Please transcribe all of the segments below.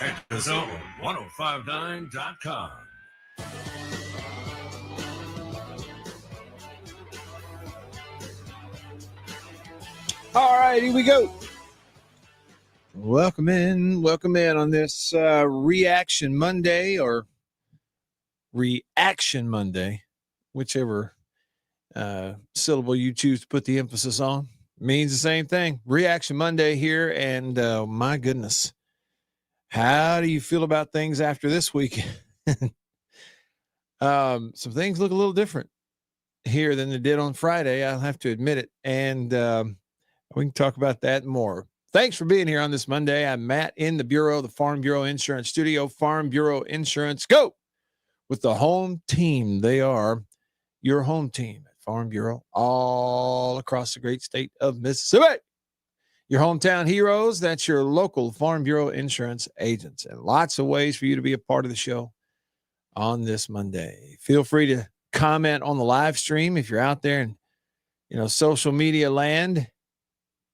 at thezone1059.com. All right, here we go. Welcome in on this Reaction Monday or Reaction Monday, whichever syllable you choose to put the emphasis on. Means the same thing. Reaction Monday here, and my goodness, how do you feel about things after this week? Some things look a little different here than they did on Friday. I'll have to admit it, and we can talk about that and more. Thanks for being here on this Monday. I'm Matt in the Bureau, the Farm Bureau Insurance Studio. Farm Bureau Insurance, go with the home team. They are your home team at Farm Bureau all across the great state of Mississippi. Your hometown heroes, that's your local Farm Bureau Insurance agents. And lots of ways for you to be a part of the show on this Monday. Feel free to comment on the live stream if you're out there in, social media land.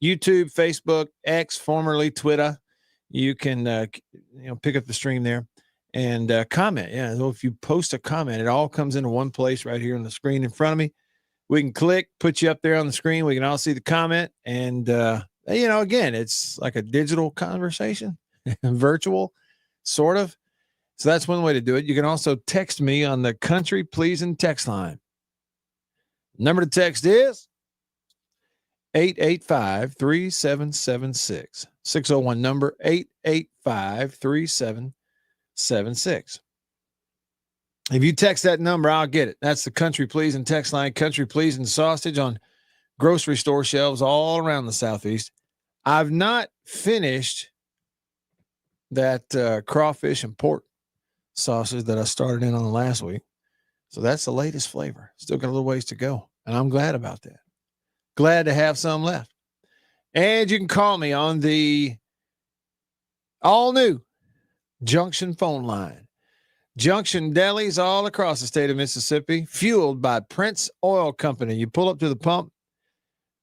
YouTube, Facebook, X, formerly Twitter. You can, pick up the stream there and comment. Yeah, so if you post a comment, it all comes into one place right here on the screen in front of me. We can click, put you up there on the screen. We can all see the comment. And, again, it's like a digital conversation, virtual, sort of. So that's one way to do it. You can also text me on the Country Pleasing text line. Number to text is 885-3776. 601 number, 885-3776. If you text that number, I'll get it. That's the Country Pleasing text line. Country Pleasing sausage on grocery store shelves all around the Southeast. I've not finished that crawfish and pork sausage that I started in on last week. So that's the latest flavor. Still got a little ways to go, and I'm glad about that. Glad to have some left. And you can call me on the all-new Junction phone line. Junction delis all across the state of Mississippi, fueled by Prince Oil Company. You pull up to the pump,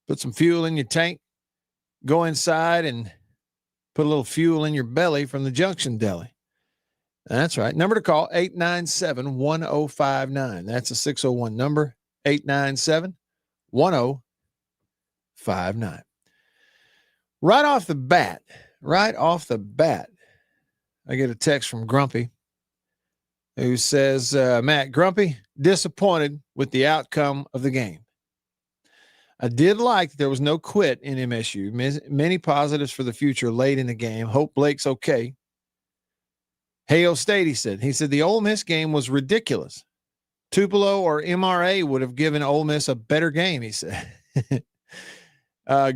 put some fuel in your tank, go inside and put a little fuel in your belly from the Junction Deli. That's right. Number to call, 897-1059. That's a 601 number, 897-1059. Right off the bat, I get a text from Grumpy who says, Matt, Grumpy, disappointed with the outcome of the game. I did like that there was no quit in MSU. Many positives for the future late in the game. Hope Blake's okay. Hail State, he said. The Ole Miss game was ridiculous. Tupelo or MRA would have given Ole Miss a better game, he said.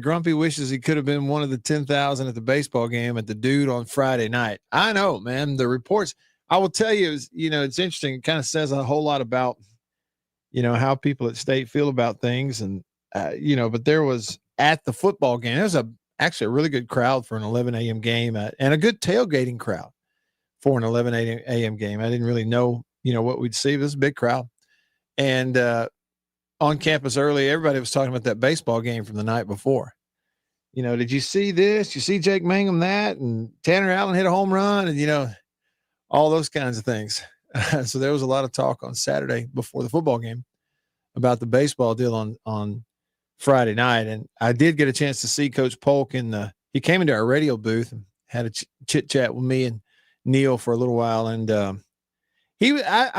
Grumpy wishes he could have been one of the 10,000 at the baseball game at the Dude on Friday night. I know, man. The reports, I will tell you, it's interesting. It kind of says a whole lot about, how people at State feel about things. And, but there was at the football game, there was actually a really good crowd for an 11 a.m. game and a good tailgating crowd for an 11 a.m. game. I didn't really know, what we'd see. This was a big crowd. And, on campus early, everybody was talking about that baseball game from the night before. Did you see this? You see Jake Mangum that? And Tanner Allen hit a home run and, all those kinds of things. So there was a lot of talk on Saturday before the football game about the baseball deal on Friday night. And I did get a chance to see Coach Polk he came into our radio booth and had a chit chat with me and Neil for a little while. And I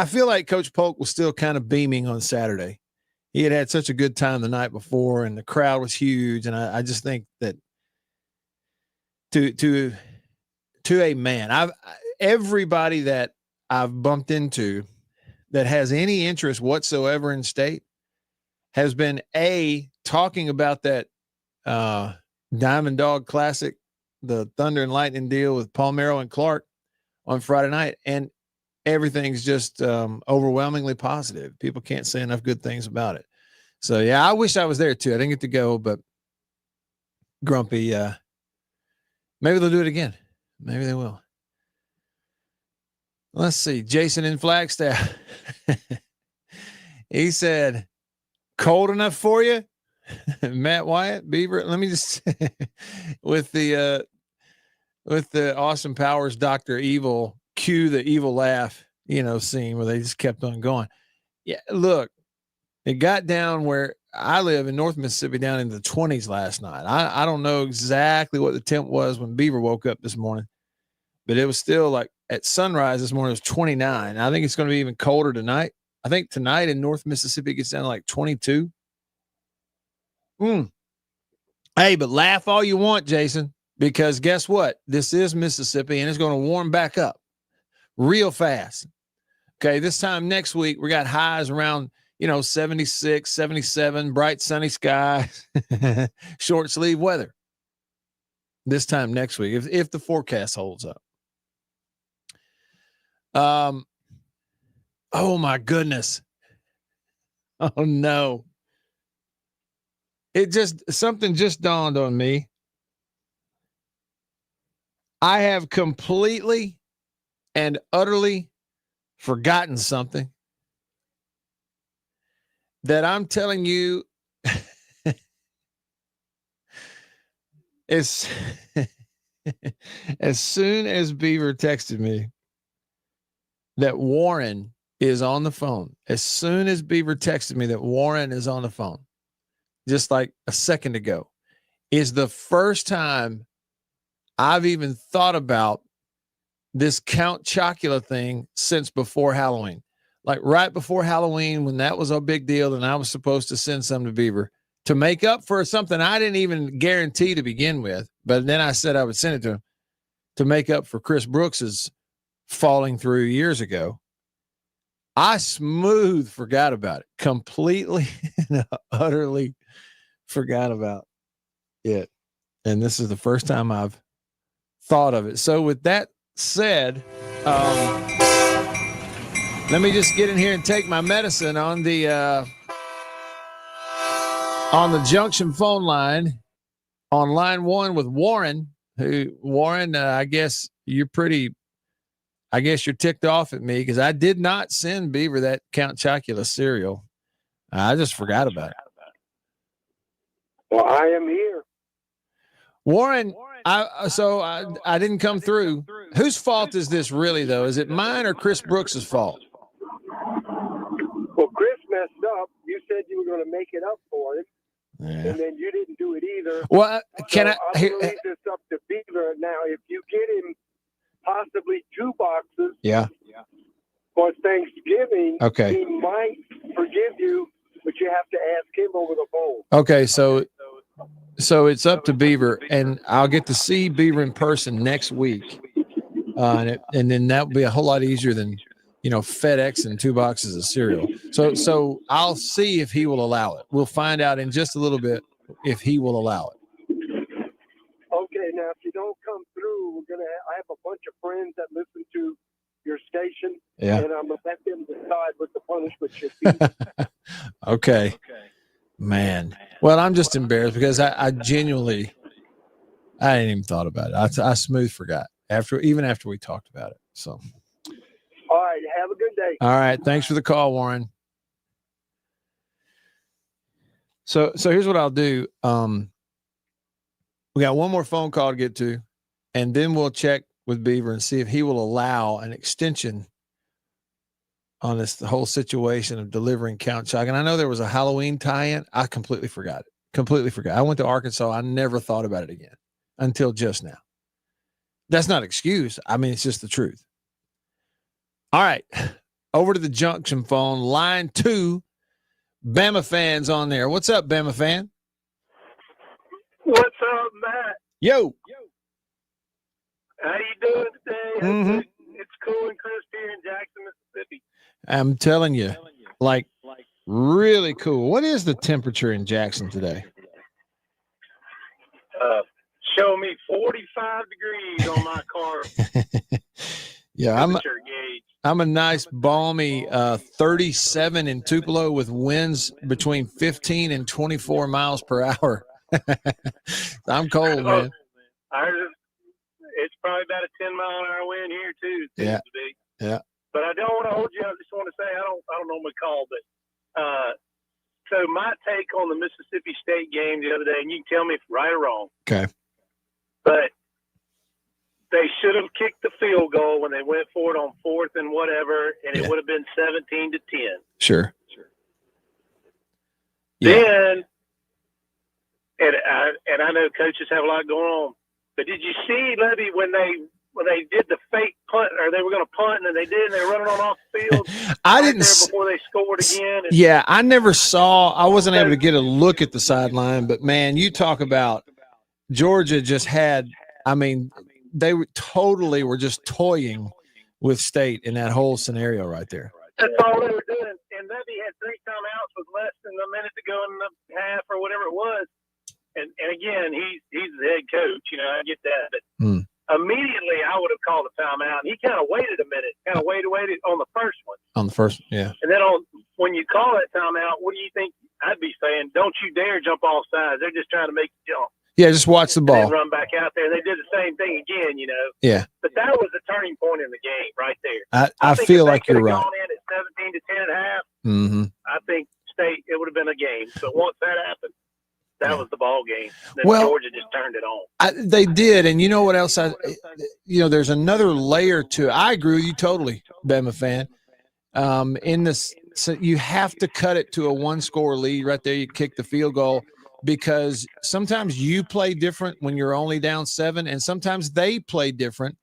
feel like Coach Polk was still kind of beaming on Saturday. He had such a good time the night before, and the crowd was huge. And I just think that to a man, everybody that I've bumped into that has any interest whatsoever in State has been talking about that Diamond Dog Classic, the Thunder and Lightning deal with Palmero and Clark on Friday night, and everything's just overwhelmingly positive. People can't say enough good things about it. So, yeah, I wish I was there too. I didn't get to go, but Grumpy, maybe they'll do it again. Maybe they will. Let's see. Jason in Flagstaff. He said, cold enough for you? Matt Wyatt, Beaver. Let me just with the with the Austin Powers Dr. Evil cue the evil laugh, scene where they just kept on going. Yeah, look, it got down where I live in North Mississippi down in the 20s last night. I don't know exactly what the temp was when Beaver woke up this morning, but it was still like at sunrise this morning, it was 29. I think it's going to be even colder tonight. I think tonight in North Mississippi it gets down to like 22. Hey, but laugh all you want, Jason, because guess what? This is Mississippi and it's going to warm back up real fast. Okay, this time next week, we got highs around, 76, 77, bright sunny skies, short sleeve weather. This time next week, if the forecast holds up. Oh my goodness. Oh no. Something just dawned on me. I have completely and utterly forgotten something that I'm telling you as soon as Beaver texted me that Warren is on the phone, as soon as Beaver texted me that Warren is on the phone, just like a second ago, is the first time I've even thought about this Count Chocula thing since before Halloween. Like right before Halloween, when that was a big deal, and I was supposed to send some to Beaver to make up for something I didn't even guarantee to begin with. But then I said I would send it to him to make up for Chris Brooks's falling through years ago. I smooth forgot about it. Completely and utterly forgot about it. And this is the first time I've thought of it. So with that said, let me just get in here and take my medicine on the junction phone line, on line one with Warren. Warren, I guess you're ticked off at me because I did not send Beaver that Count Chocula cereal. I just forgot about it. Well, I am here. Warren, I didn't come through. Whose fault is this really, though? Is it mine or Chris Brooks's fault? Well, Chris messed up. You said you were going to make it up for him, and then you didn't do it either. Well, I'm going to leave this up to Beaver. Now, if you get him possibly 2 boxes for Thanksgiving, okay, he might forgive you, but you have to ask him over the phone. Okay, so it's up to Beaver, and I'll get to see Beaver in person next week, and then that will be a whole lot easier than FedEx and 2 boxes of cereal. So I'll see if he will allow it. We'll find out in just a little bit if he will allow it. Okay, now if you don't come through, I have a bunch of friends that listen to your station, and I'm going to let them decide what the punishment should be. Okay. Man. Well, I'm just embarrassed because I genuinely, I hadn't even thought about it. I smooth forgot even after we talked about it. So. All right. Have a good day. All right. Thanks for the call, Warren. So here's what I'll do. We got one more phone call to get to, and then we'll check with Beaver and see if he will allow an extension on the whole situation of delivering Count Chocula. And I know there was a Halloween tie-in. I completely forgot it. I went to Arkansas. I never thought about it again until just now. That's not an excuse. I mean, it's just the truth. All right. Over to the junction phone, line 2. Bama fans on there. What's up, Bama fan? What's up, Matt? Yo. How you doing today? Mm-hmm. It's cool and crisp here in Jackson, Mississippi. I'm telling you, like really cool. What is the temperature in Jackson today? Show me 45 degrees on my car. Yeah, I'm a nice balmy 37 in Tupelo with winds between 15 and 24 miles per hour. I'm cold, man. It's probably about a 10-mile-an-hour wind here too. Yeah. Yeah. But I don't want to hold you. I just want to say I don't normally call, but so my take on the Mississippi State game the other day, and you can tell me if right or wrong. Okay. But should have kicked the field goal when they went for it on 4th and whatever, and it would have been 17-10. Sure. Yeah. Then, and I know coaches have a lot going on, but did you see, Levy, when they did the fake punt, or they were going to punt, and they did, and they were running on off the field? I right didn't there before they scored again. Yeah, I never saw. I wasn't able to get a look at the sideline, but man, you talk about Georgia just had. I mean, they totally were just toying with State in that whole scenario right there. That's all they were doing. And Levy had 3 timeouts with less than a minute to go in the half or whatever it was. And again, he's the head coach. You know, I get that. But immediately I would have called a timeout. And he kind of waited a minute, kind of waited on the first one. On the first, yeah. And then when you call that timeout, what do you think I'd be saying? Don't you dare jump off sides. They're just trying to make you jump. Yeah, just watch the ball. And then run back out there. They did the same thing again, you know. Yeah. But that was the turning point in the game right there. I feel like you're right. Gone in at 17-10 at half. I think State, it would have been a game. But once that happened, that was the ball game. Then Georgia just turned it on. They did, and you know what else? There's another layer to it. I agree with you totally, Bama fan. In this, so you have to cut it to a 1-score lead right there. You kick the field goal. Because sometimes you play different when you're only down 7, and sometimes they play different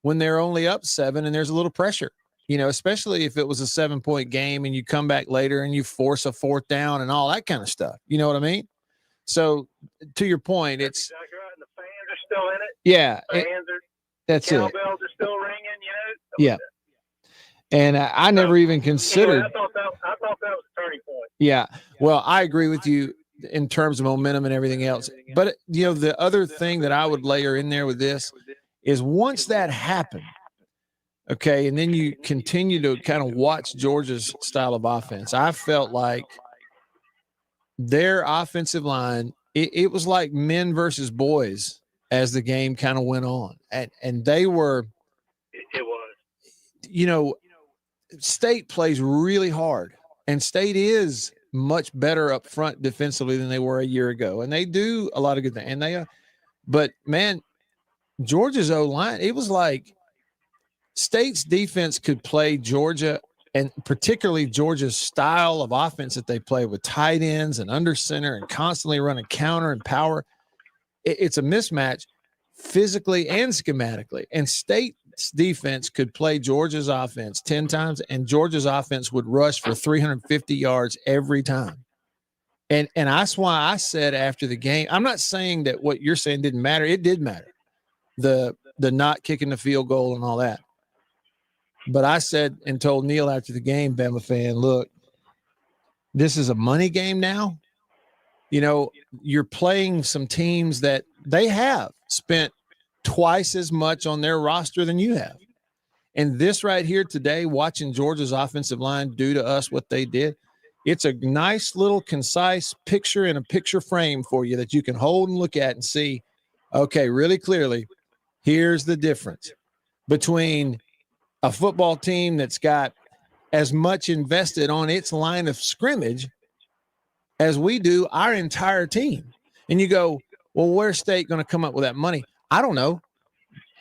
when they're only up 7 and there's a little pressure, especially if it was a 7-point game and you come back later and you force a 4th down and all that kind of stuff. You know what I mean? So to your point, that's exactly right. And the fans are still in it. Yeah. That's it. Cowbells are still ringing, Yeah. And I never even considered. I thought that was a turning point. Yeah. Well, I agree with you in terms of momentum and everything else. But, the other thing that I would layer in there with this is once that happened, okay, and then you continue to kind of watch Georgia's style of offense, I felt like their offensive line, it was like men versus boys as the game kind of went on. And they were – It was. State plays really hard, and State is – much better up front defensively than they were a year ago. And they do a lot of good things. And but man, Georgia's O-line, it was like State's defense could play Georgia, and particularly Georgia's style of offense that they play with tight ends and under center and constantly running counter and power. It's a mismatch physically and schematically. And State's defense could play Georgia's offense 10 times, and Georgia's offense would rush for 350 yards every time. And that's why I said after the game, I'm not saying that what you're saying didn't matter. It did matter. The not kicking the field goal and all that. But I said and told Neil after the game, Bama fan, look, this is a money game now. You're playing some teams that they have spent twice as much on their roster than you have. And this right here today, watching Georgia's offensive line do to us what they did, it's a nice little concise picture in a picture frame for you that you can hold and look at and see, okay, really clearly, here's the difference between a football team that's got as much invested on its line of scrimmage as we do our entire team. And you go, well, where's State going to come up with that money? I don't know.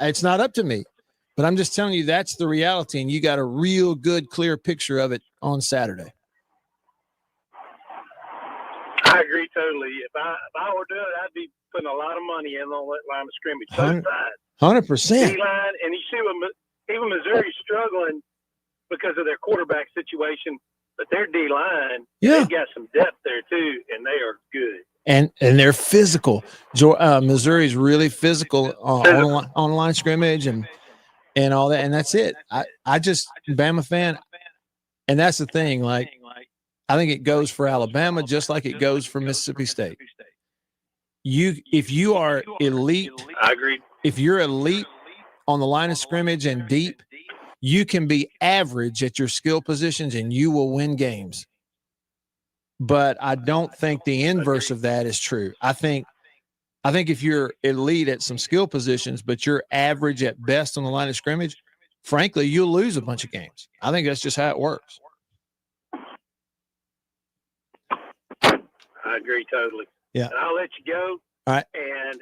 It's not up to me. But I'm just telling you that's the reality, and you got a real good, clear picture of it on Saturday. I agree totally. If I were doing it, I'd be putting a lot of money in on that line of scrimmage. 100%. D-line, and you see even Missouri's struggling because of their quarterback situation, but their D-line, they've got some depth there too, and they are good. And they're physical. Missouri's really physical on line scrimmage and all that, and that's it. I just Bama fan, and that's the thing. Like, I think it goes for Alabama just like it goes for Mississippi State. If you are elite, I agree. If you're elite on the line of scrimmage and deep, you can be average at your skill positions and you will win games. But I don't think the inverse of that is true. I think if you're elite at some skill positions, but you're average at best on the line of scrimmage, frankly, you'll lose a bunch of games. I think that's just how it works. I agree totally. Yeah. And I'll let you go. All right. And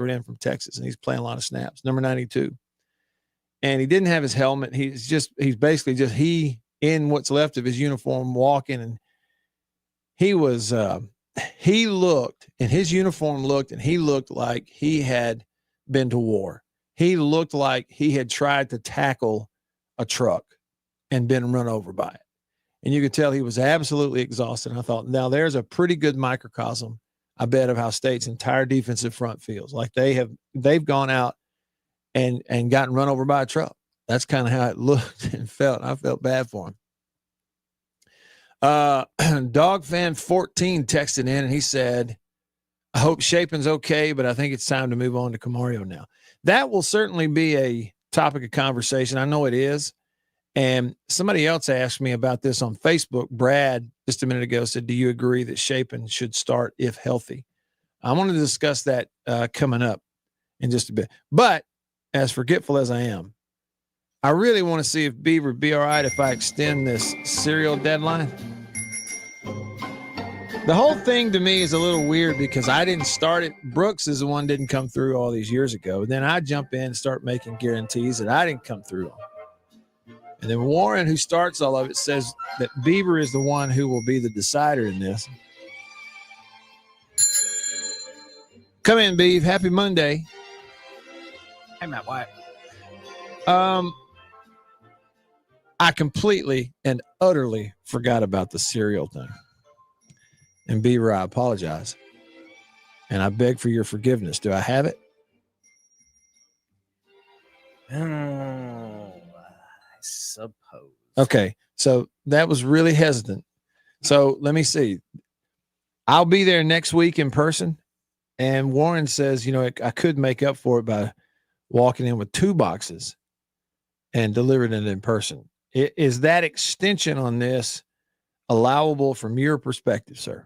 transferred in from Texas, and he's playing a lot of snaps, number 92. And he didn't have his helmet. He's basically just in what's left of his uniform walking. And he was, he looked like he had been to war. He looked like he had tried to tackle a truck and been run over by it. And you could tell he was absolutely exhausted. And I thought, now there's a pretty good microcosm, I bet, of how State's entire defensive front feels. Like they've gone out and gotten run over by a truck. That's kind of how it looked and felt. I felt bad for him. Dog Fan 14 texted in, and he said, I hope Shapen's okay, but I think it's time to move on to Camario now. That will certainly be a topic of conversation. I know it is. And somebody else asked me about this on Facebook. Brad, just a minute ago, said, do you agree that Shapen should start if healthy? I want to discuss that coming up in just a bit. But as forgetful as I am, I really want to see if Beaver would be all right if I extend this cereal deadline. The whole thing to me is a little weird because I didn't start it. Brooks is the one didn't come through all these years ago. Then I jump in and start making guarantees that I didn't come through on. And then Warren, who starts all of it, says that Beaver is the one who will be the decider in this. Come in, Beav. Happy Monday. Hey, Matt White. I completely and utterly forgot about the cereal thing. And Beaver, I apologize. And I beg for your forgiveness. Do I have it? Oh, I suppose. Okay. So that was really hesitant. So let me see. I'll be there next week in person. And Warren says, I could make up for it by walking in with 2 boxes and delivering it in person. Is that extension on this allowable from your perspective, sir?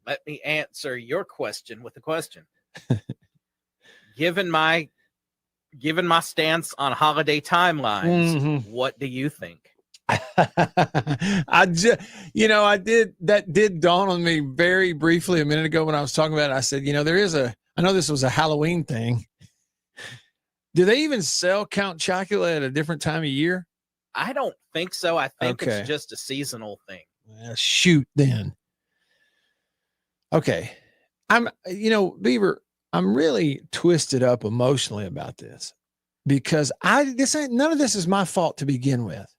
Let me answer your question with a question. Given my stance on holiday timelines, what do you think? I did, that did dawn on me very briefly a minute ago when I was talking about it. I said, I know this was a Halloween thing. Do they even sell Count Chocula at a different time of year? I don't think so. I think it's just a seasonal thing. Well, shoot then. Okay. Beaver, I'm really twisted up emotionally about this because none of this is my fault to begin with.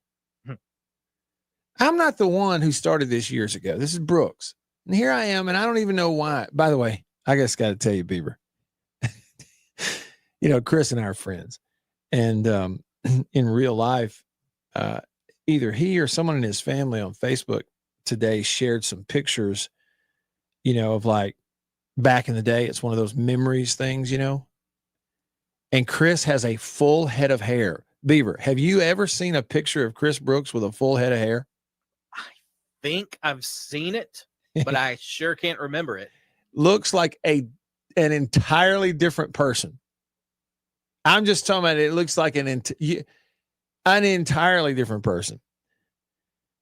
I'm not the one who started this years ago. This is Brooks. And here I am, and I don't even know why. By the way, I just got to tell you, Beaver, Chris and I are friends. And in real life, either he or someone in his family on Facebook today shared some pictures, of like back in the day. It's one of those memories things, And Chris has a full head of hair. Beaver, have you ever seen a picture of Chris Brooks with a full head of hair? I think I've seen it, but I sure can't remember it. Looks like an entirely different person. I'm just talking about it looks like an entirely different person.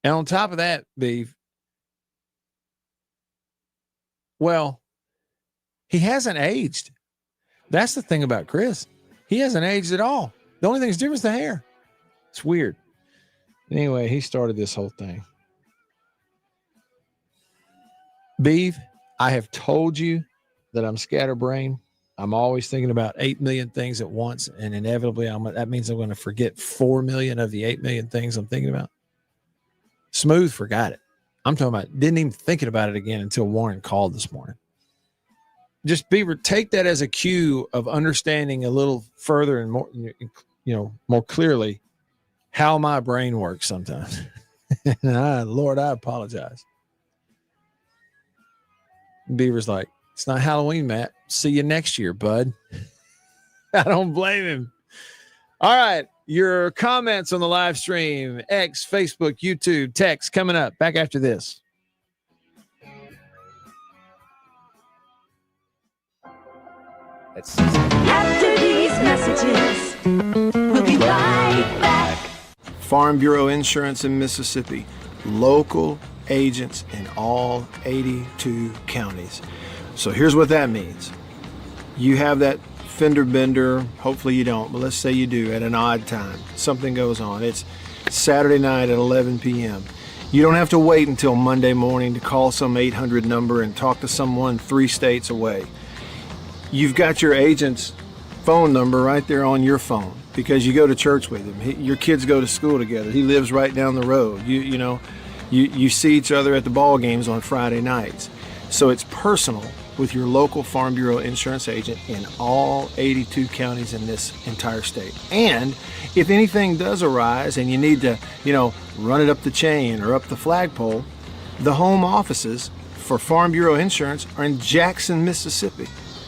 And on top of that, Beav, well, he hasn't aged. That's the thing about Chris. He hasn't aged at all. The only thing that's different is the hair. It's weird. Anyway, he started this whole thing. Beav, I have told you that I'm scatterbrained. I'm always thinking about 8 million things at once, and inevitably that means I'm going to forget 4 million of the 8 million things I'm thinking about. Smooth forgot it. I'm talking about didn't even thinking about it again until Warren called this morning. Just Beaver, take that as a cue of understanding a little further and more, more clearly how my brain works sometimes. And Lord, I apologize. Beaver's like, it's not Halloween, Matt. See you next year, bud. I don't blame him. All right. Your comments on the live stream, X, Facebook, YouTube, text coming up. Back after this. After these messages, we'll be right back. Farm Bureau Insurance in Mississippi. Local agents in all 82 counties. So here's what that means. You have that fender bender, hopefully you don't, but let's say you do at an odd time. Something goes on. It's Saturday night at 11 p.m. You don't have to wait until Monday morning to call some 800 number and talk to someone 3 states away. You've got your agent's phone number right there on your phone because you go to church with him. Your kids go to school together. He lives right down the road. You see each other at the ball games on Friday nights. So it's personal with your local Farm Bureau insurance agent in all 82 counties in this entire state. And if anything does arise and you need to, run it up the chain or up the flagpole, the home offices for Farm Bureau Insurance are in Jackson, Mississippi.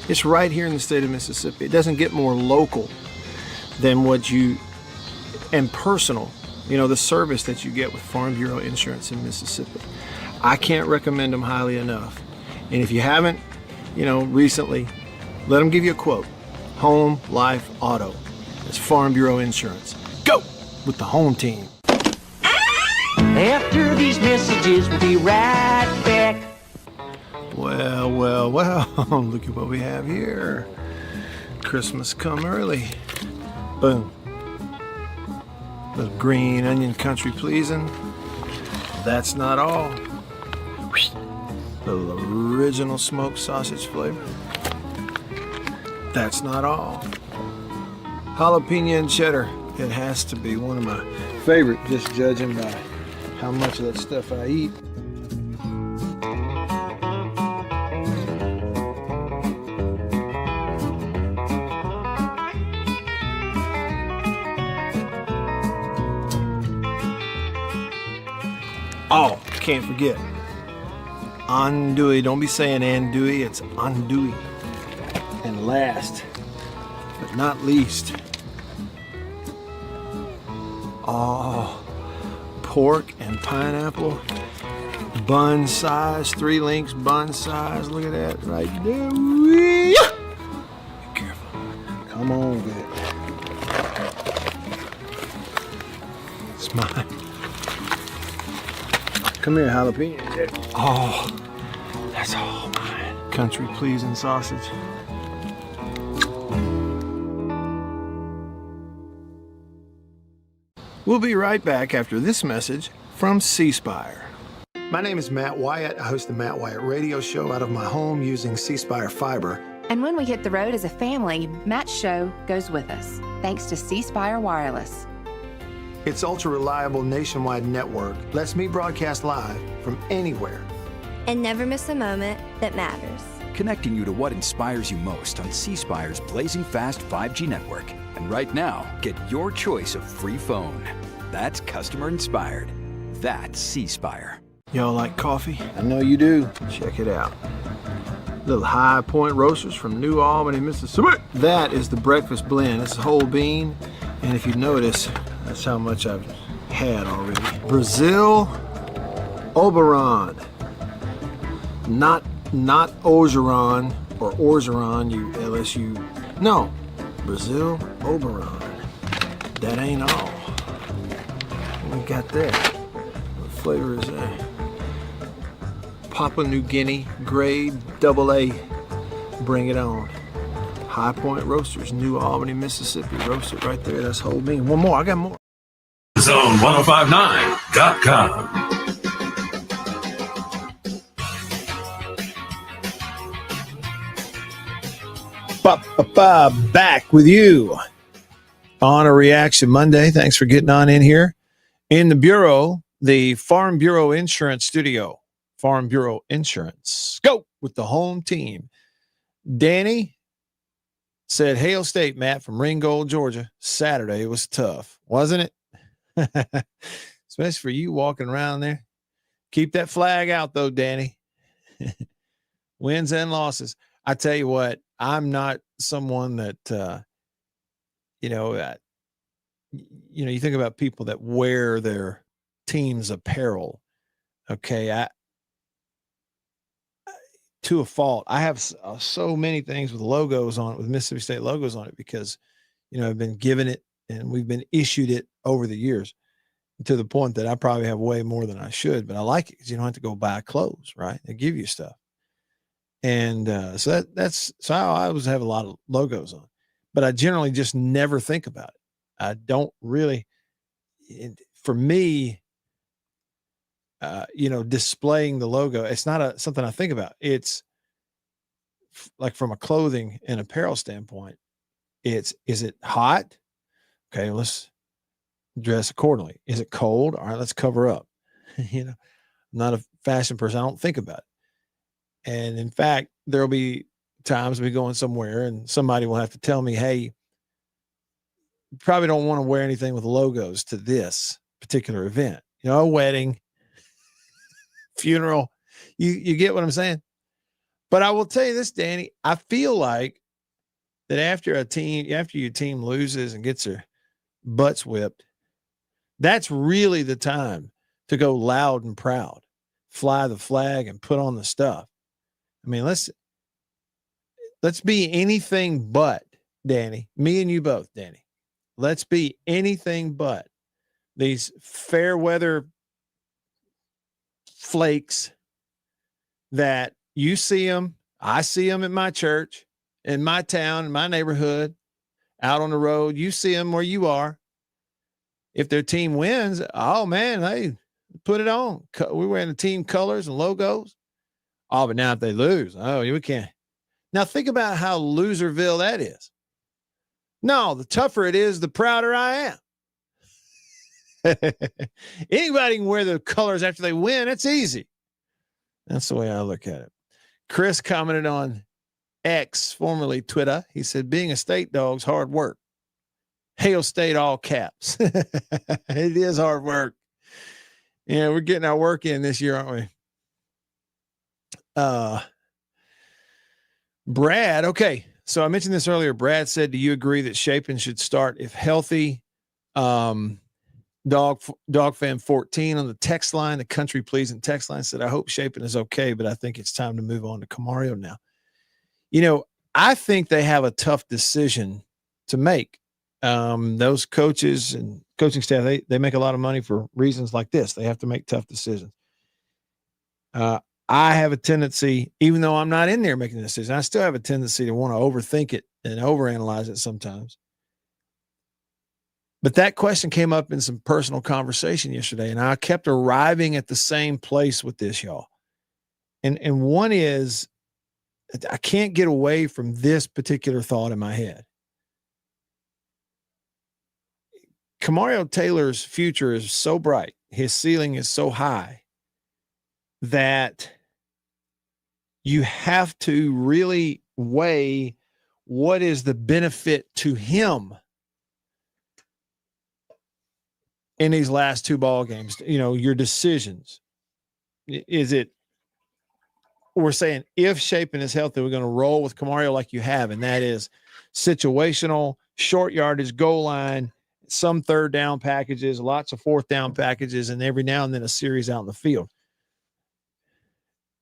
It's right here in the state of Mississippi. It doesn't get more local than and personal, the service that you get with Farm Bureau Insurance in Mississippi. I can't recommend them highly enough. And if you haven't, recently, let them give you a quote. Home, life, auto. It's Farm Bureau Insurance. Go with the home team. After these messages, we'll be right back. Well, look at what we have here. Christmas come early. Boom. Little green onion country pleasing. That's not all. Little original smoked sausage flavor. That's not all. Jalapeno and cheddar. It has to be one of my favorite, just judging by how much of that stuff I eat. Oh, can't forget. Andouille. Don't be saying andouille, it's andouille. And last, but not least, pork and pineapple. Bun size, 3 links bun size. Look at that right there. Be careful. Come on with it. It's mine. Come here, jalapeno. Oh, that's all mine. Country pleasing sausage. We'll be right back after this message from C Spire. My name is Matt Wyatt. I host the Matt Wyatt radio show out of my home using C Spire fiber. And when we hit the road as a family, Matt's show goes with us, thanks to C Spire Wireless. Its ultra-reliable nationwide network lets me broadcast live from anywhere. And never miss a moment that matters. Connecting you to what inspires you most on C Spire's blazing fast 5G network. And right now, get your choice of free phone. That's customer inspired. That's C Spire. Y'all like coffee? I know you do. Check it out. Little High Point Roasters from New Albany, Mississippi. That is the breakfast blend. It's whole bean. And if you notice, that's how much I've had already. Brazil Oberon. Not Orgeron or Orgeron, you LSU. No, Brazil Oberon. That ain't all. We got that. What flavor is that? Papua New Guinea grade AA. Bring it on. High Point Roasters, New Albany, Mississippi. Roast it right there. That's whole bean. One more. I got more. Zone1059.com. Back with you on a Reaction Monday. Thanks for getting on in here. In the Bureau, the Farm Bureau Insurance Studio. Farm Bureau Insurance. Go with the home team. Danny said, Hail State, Matt, from Ringgold, Georgia. Saturday was tough, wasn't it? Especially for you walking around there. Keep that flag out, though, Danny. Wins and losses. I tell you what, I'm not someone that, you think about people that wear their team's apparel. Okay. To a fault, I have so many things with logos on it, with Mississippi State logos on it, because, I've been given it and we've been issued it over the years, to the point that I probably have way more than I should, but I like it because you don't have to go buy clothes, right? They give you stuff. And so I always have a lot of logos on, but I generally just never think about it. I don't really, for me, displaying the logo, it's not something I think about. It's like from a clothing and apparel standpoint, is it hot? Okay, let's dress accordingly. Is it cold? All right, let's cover up. I'm not a fashion person. I don't think about it. And in fact, there'll be times we going somewhere and somebody will have to tell me, hey, you probably don't want to wear anything with logos to this particular event. A wedding, funeral, you get what I'm saying? But I will tell you this, Danny, I feel like that after your team loses and gets their butts whipped, that's really the time to go loud and proud, fly the flag and put on the stuff. I mean, let's be anything but, Danny, me and you both, Danny. Let's be anything but these fair weather flakes that you see them. I see them at my church, in my town, in my neighborhood, out on the road. You see them where you are. If their team wins, oh man, hey, put it on. We're wearing the team colors and logos. Oh, but now if they lose, we can't. Now think about how Loserville that is. No, the tougher it is, the prouder I am. Anybody can wear the colors after they win. It's easy. That's the way I look at it. Chris commented on X, formerly Twitter. He said, being a state dog's hard work. Hail State, all caps. It is hard work. Yeah, we're getting our work in this year, aren't we? Brad. Okay. So I mentioned this earlier. Brad said, do you agree that Chapin should start if healthy? Dog fan 14 on the text line, the country pleasing text line, said, I hope Chapin is okay, but I think it's time to move on to Camario now. I think they have a tough decision to make. Those coaches and coaching staff, they make a lot of money for reasons like this. They have to make tough decisions. I have a tendency, even though I'm not in there making the decision, I still have a tendency to want to overthink it and overanalyze it sometimes. But that question came up in some personal conversation yesterday, and I kept arriving at the same place with this, y'all. And one is, I can't get away from this particular thought in my head. Kamario Taylor's future is so bright, his ceiling is so high, that you have to really weigh what is the benefit to him in these last two ball games. You know, your decisions. Is it, we're saying if Shapen is healthy, we're going to roll with Kamario like you have, and that is situational, short yardage, goal line, some third down packages, lots of fourth down packages, and every now and then a series out in the field.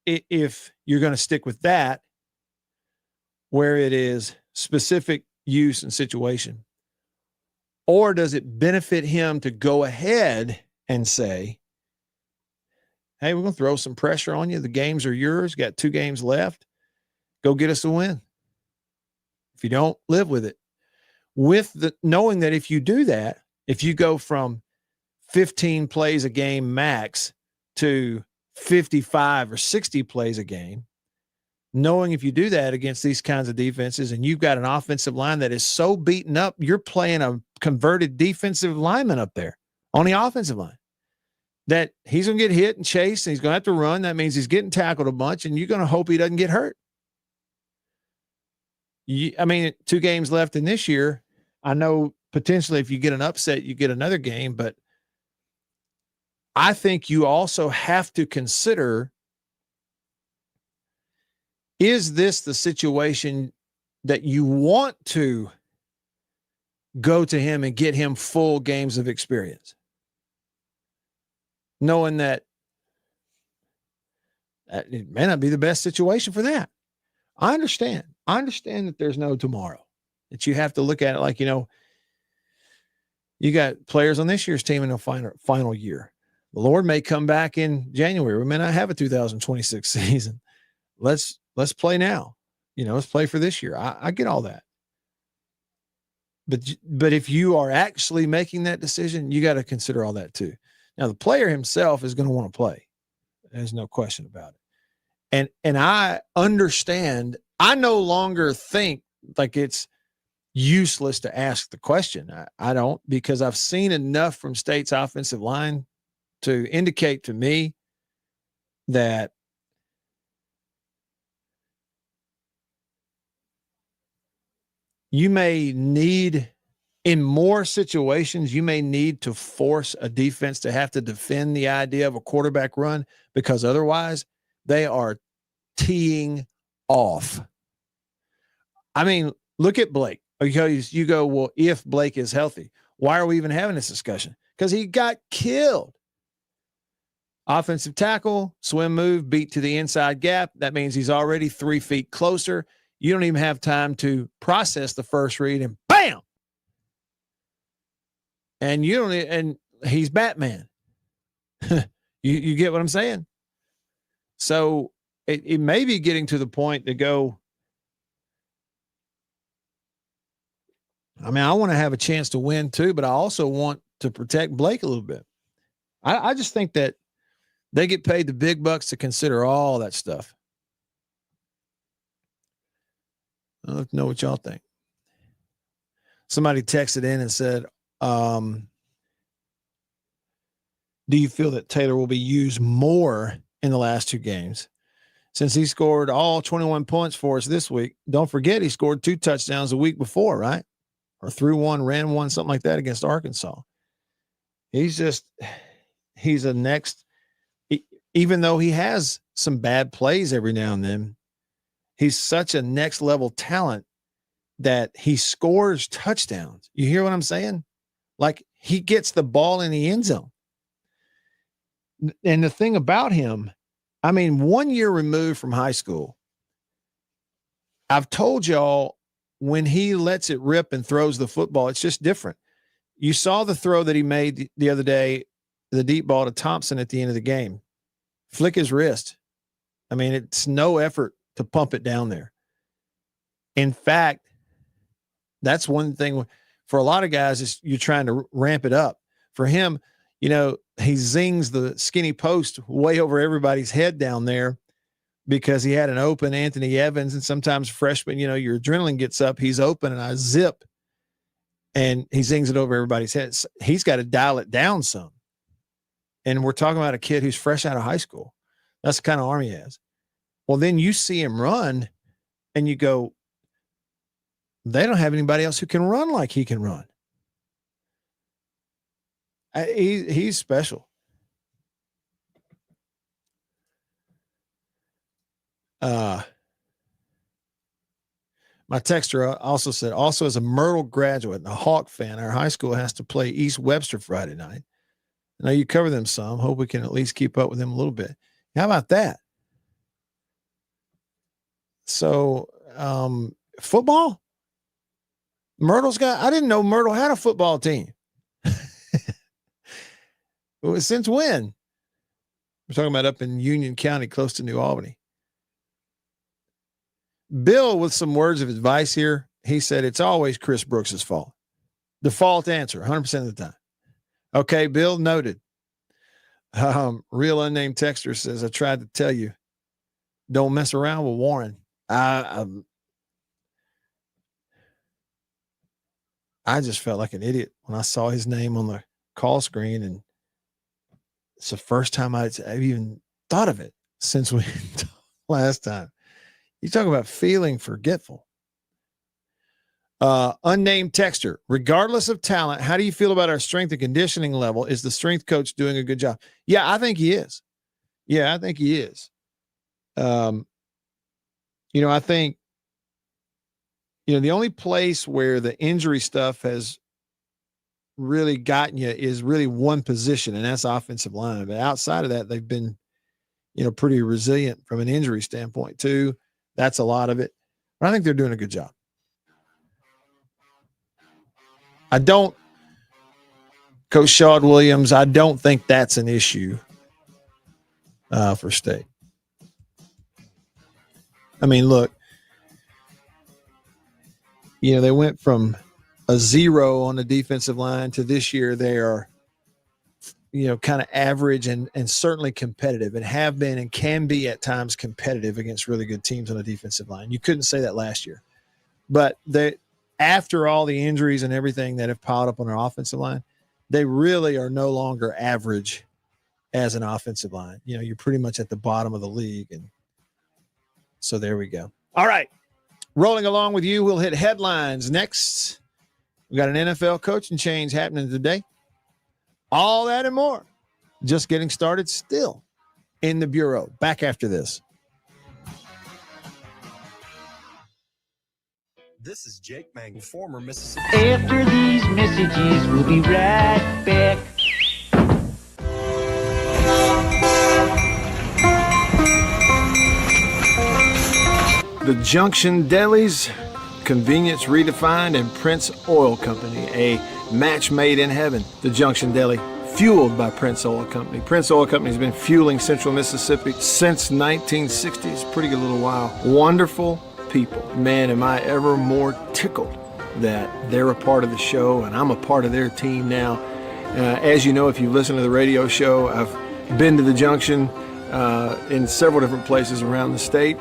If you're going to stick with that, where it is specific use and situation, or does it benefit him to go ahead and say, hey, we're going to throw some pressure on you. The games are yours. Got 2 games left. Go get us a win. If you don't, live with it. With the knowing that if you do that, if you go from 15 plays a game max to 55 or 60 plays a game, knowing if you do that against these kinds of defenses and you've got an offensive line that is so beaten up, you're playing a converted defensive lineman up there on the offensive line, that he's going to get hit and chased and he's going to have to run. That means he's getting tackled a bunch, and you're going to hope he doesn't get hurt. I mean, 2 games left in this year. I know potentially if you get an upset, you get another game, but I think you also have to consider, is this the situation that you want to go to him and get him full games of experience? Knowing that it may not be the best situation for that. I understand that there's no tomorrow, that you have to look at it like, you know, you got players on this year's team in the final year. The Lord may come back in January. We may not have a 2026 season. Let's play now. You know, let's play for this year. I get all that. But if you are actually making that decision, you got to consider all that too. Now, the player himself is going to want to play. There's no question about it. And I understand. I no longer think like it's useless to ask the question. I don't, because I've seen enough from State's offensive line to indicate to me that you may need, in more situations, you may need to force a defense to have to defend the idea of a quarterback run, because otherwise they are teeing off. I mean, look at Blake. Because you go, well, if Blake is healthy, why are we even having this discussion? Because he got killed. Offensive tackle, swim move, beat to the inside gap. That means he's already 3 feet closer. You don't even have time to process the first read, and bam! And you don't, and he's Batman. You get what I'm saying? So it may be getting to the point to go, I mean, I want to have a chance to win too, but I also want to protect Blake a little bit. I just think that they get paid the big bucks to consider all that stuff. I don't know what y'all think. Somebody texted in and said, do you feel that Taylor will be used more in the last 2 games? Since he scored all 21 points for us this week, don't forget he scored 2 touchdowns the week before, right? Or threw 1, ran 1, something like that against Arkansas. He's a next, even though he has some bad plays every now and then, he's such a next level talent that he scores touchdowns. You hear what I'm saying? Like, he gets the ball in the end zone. And the thing about him, I mean, 1 year removed from high school, I've told y'all, when he lets it rip and throws the football, it's just different. You saw the throw that he made the other day, the deep ball to Thompson at the end of the game. Flick his wrist. I mean, it's no effort to pump it down there. In fact, that's one thing. For a lot of guys, you're trying to ramp it up. For him, you know, he zings the skinny post way over everybody's head down there because he had an open Anthony Evans, and sometimes freshman, you know, your adrenaline gets up, he's open, and I zip, and he zings it over everybody's head. He's got to dial it down some. And we're talking about a kid who's fresh out of high school. That's the kind of arm he has. Well, then you see him run, and you go, they don't have anybody else who can run like he can run. He's special. My texter also said, also as a Myrtle graduate and a Hawk fan, our high school has to play East Webster Friday night. I know you cover them some. Hope we can at least keep up with them a little bit. How about that? So, football? Myrtle's got, I didn't know Myrtle had a football team. Since when? We're talking about up in Union County, close to New Albany. Bill, with some words of advice here, he said it's always Chris Brooks' fault. Default answer, 100% of the time. Okay, Bill, noted. Real unnamed texter says, I tried to tell you, don't mess around with Warren. I just felt like an idiot when I saw his name on the call screen, and it's the first time I've even thought of it since we last time. You talk about feeling forgetful. Unnamed texter, regardless of talent, how do you feel about our strength and conditioning level? Is the strength coach doing a good job? Yeah, I think he is. I think, the only place where the injury stuff has really gotten you is really one position, and that's offensive line. But outside of that, they've been, pretty resilient from an injury standpoint too. That's a lot of it. But I think they're doing a good job. I don't, Coach Shad Williams, I don't think that's an issue for State. I mean, look, they went from a 0 on the defensive line to this year they are, kind of average and certainly competitive, and have been and can be at times competitive against really good teams on the defensive line. You couldn't say that last year. But after all the injuries and everything that have piled up on our offensive line, they really are no longer average as an offensive line. You're pretty much at the bottom of the league. And so there we go. All right. Rolling along with you, we'll hit headlines next. We got an NFL coaching change happening today. All that and more. Just getting started still in the Bureau. Back after this. This is Jake Mangle, former Mississippi. After these messages, we'll be right back. The Junction Delis, convenience redefined, and Prince Oil Company, a match made in heaven. The Junction Deli, fueled by Prince Oil Company. Prince Oil Company has been fueling Central Mississippi since 1960s, pretty good little while. Wonderful people. Man, am I ever more tickled that they're a part of the show and I'm a part of their team now. As you know, if you listen to the radio show, I've been to the Junction in several different places around the state.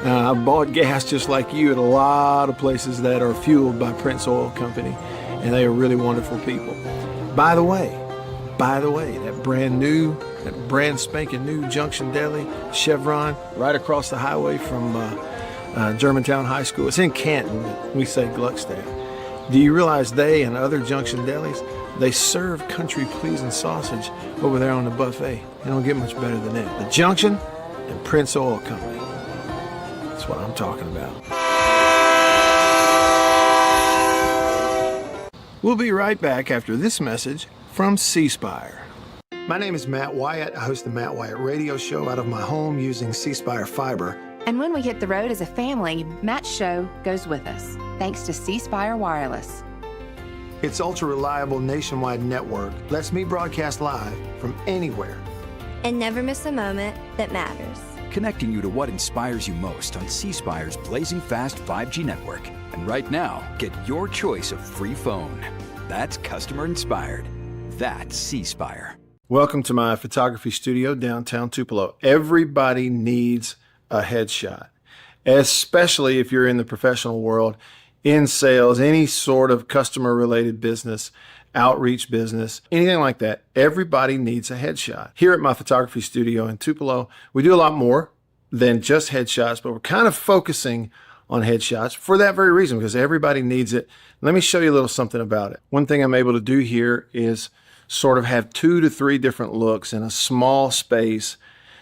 I've bought gas just like you at a lot of places that are fueled by Prince Oil Company, and they are really wonderful people. By the way, that brand spanking new Junction Deli, Chevron, right across the highway from Germantown High School. It's in Canton, we say Gluckstadt. Do you realize they and other Junction Delis, they serve country-pleasing sausage over there on the buffet? They don't get much better than that. The Junction and Prince Oil Company. That's what I'm talking about. We'll be right back after this message from C Spire. My name is Matt Wyatt. I host the Matt Wyatt radio show out of my home using C Spire fiber. And when we hit the road as a family, Matt's show goes with us, thanks to C Spire Wireless. Its ultra-reliable nationwide network lets me broadcast live from anywhere. And never miss a moment that matters. connecting you to what inspires you most on C Spire's blazing fast 5G network. And right now, get your choice of free phone. That's customer inspired. That's C Spire. Welcome to my photography studio downtown Tupelo. Everybody needs a headshot, especially if you're in the professional world, in sales, any sort of customer related business, outreach business, anything like that. Everybody needs a headshot. Here at my photography studio in Tupelo, we do a lot more than just headshots, but we're kind of focusing on headshots for that very reason, because everybody needs it. Let me show you a little something about it. One thing I'm able to do here is sort of have 2 to 3 different looks in a small space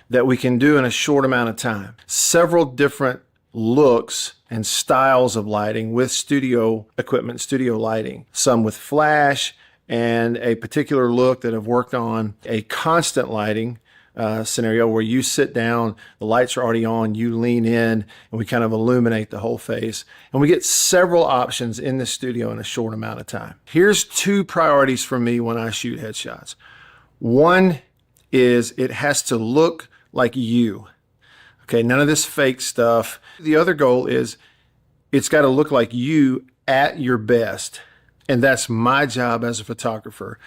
that we can do in a short amount of time. Several different looks and styles of lighting with studio equipment, studio lighting. Some with flash and a particular look that I've worked on, a constant lighting scenario where you sit down, the lights are already on, you lean in, and we kind of illuminate the whole face. And we get several options in the studio in a short amount of time. Here's 2 priorities for me when I shoot headshots. One is it has to look like you. Okay, none of this fake stuff. The other goal is it's got to look like you at your best. And that's my job as a photographer.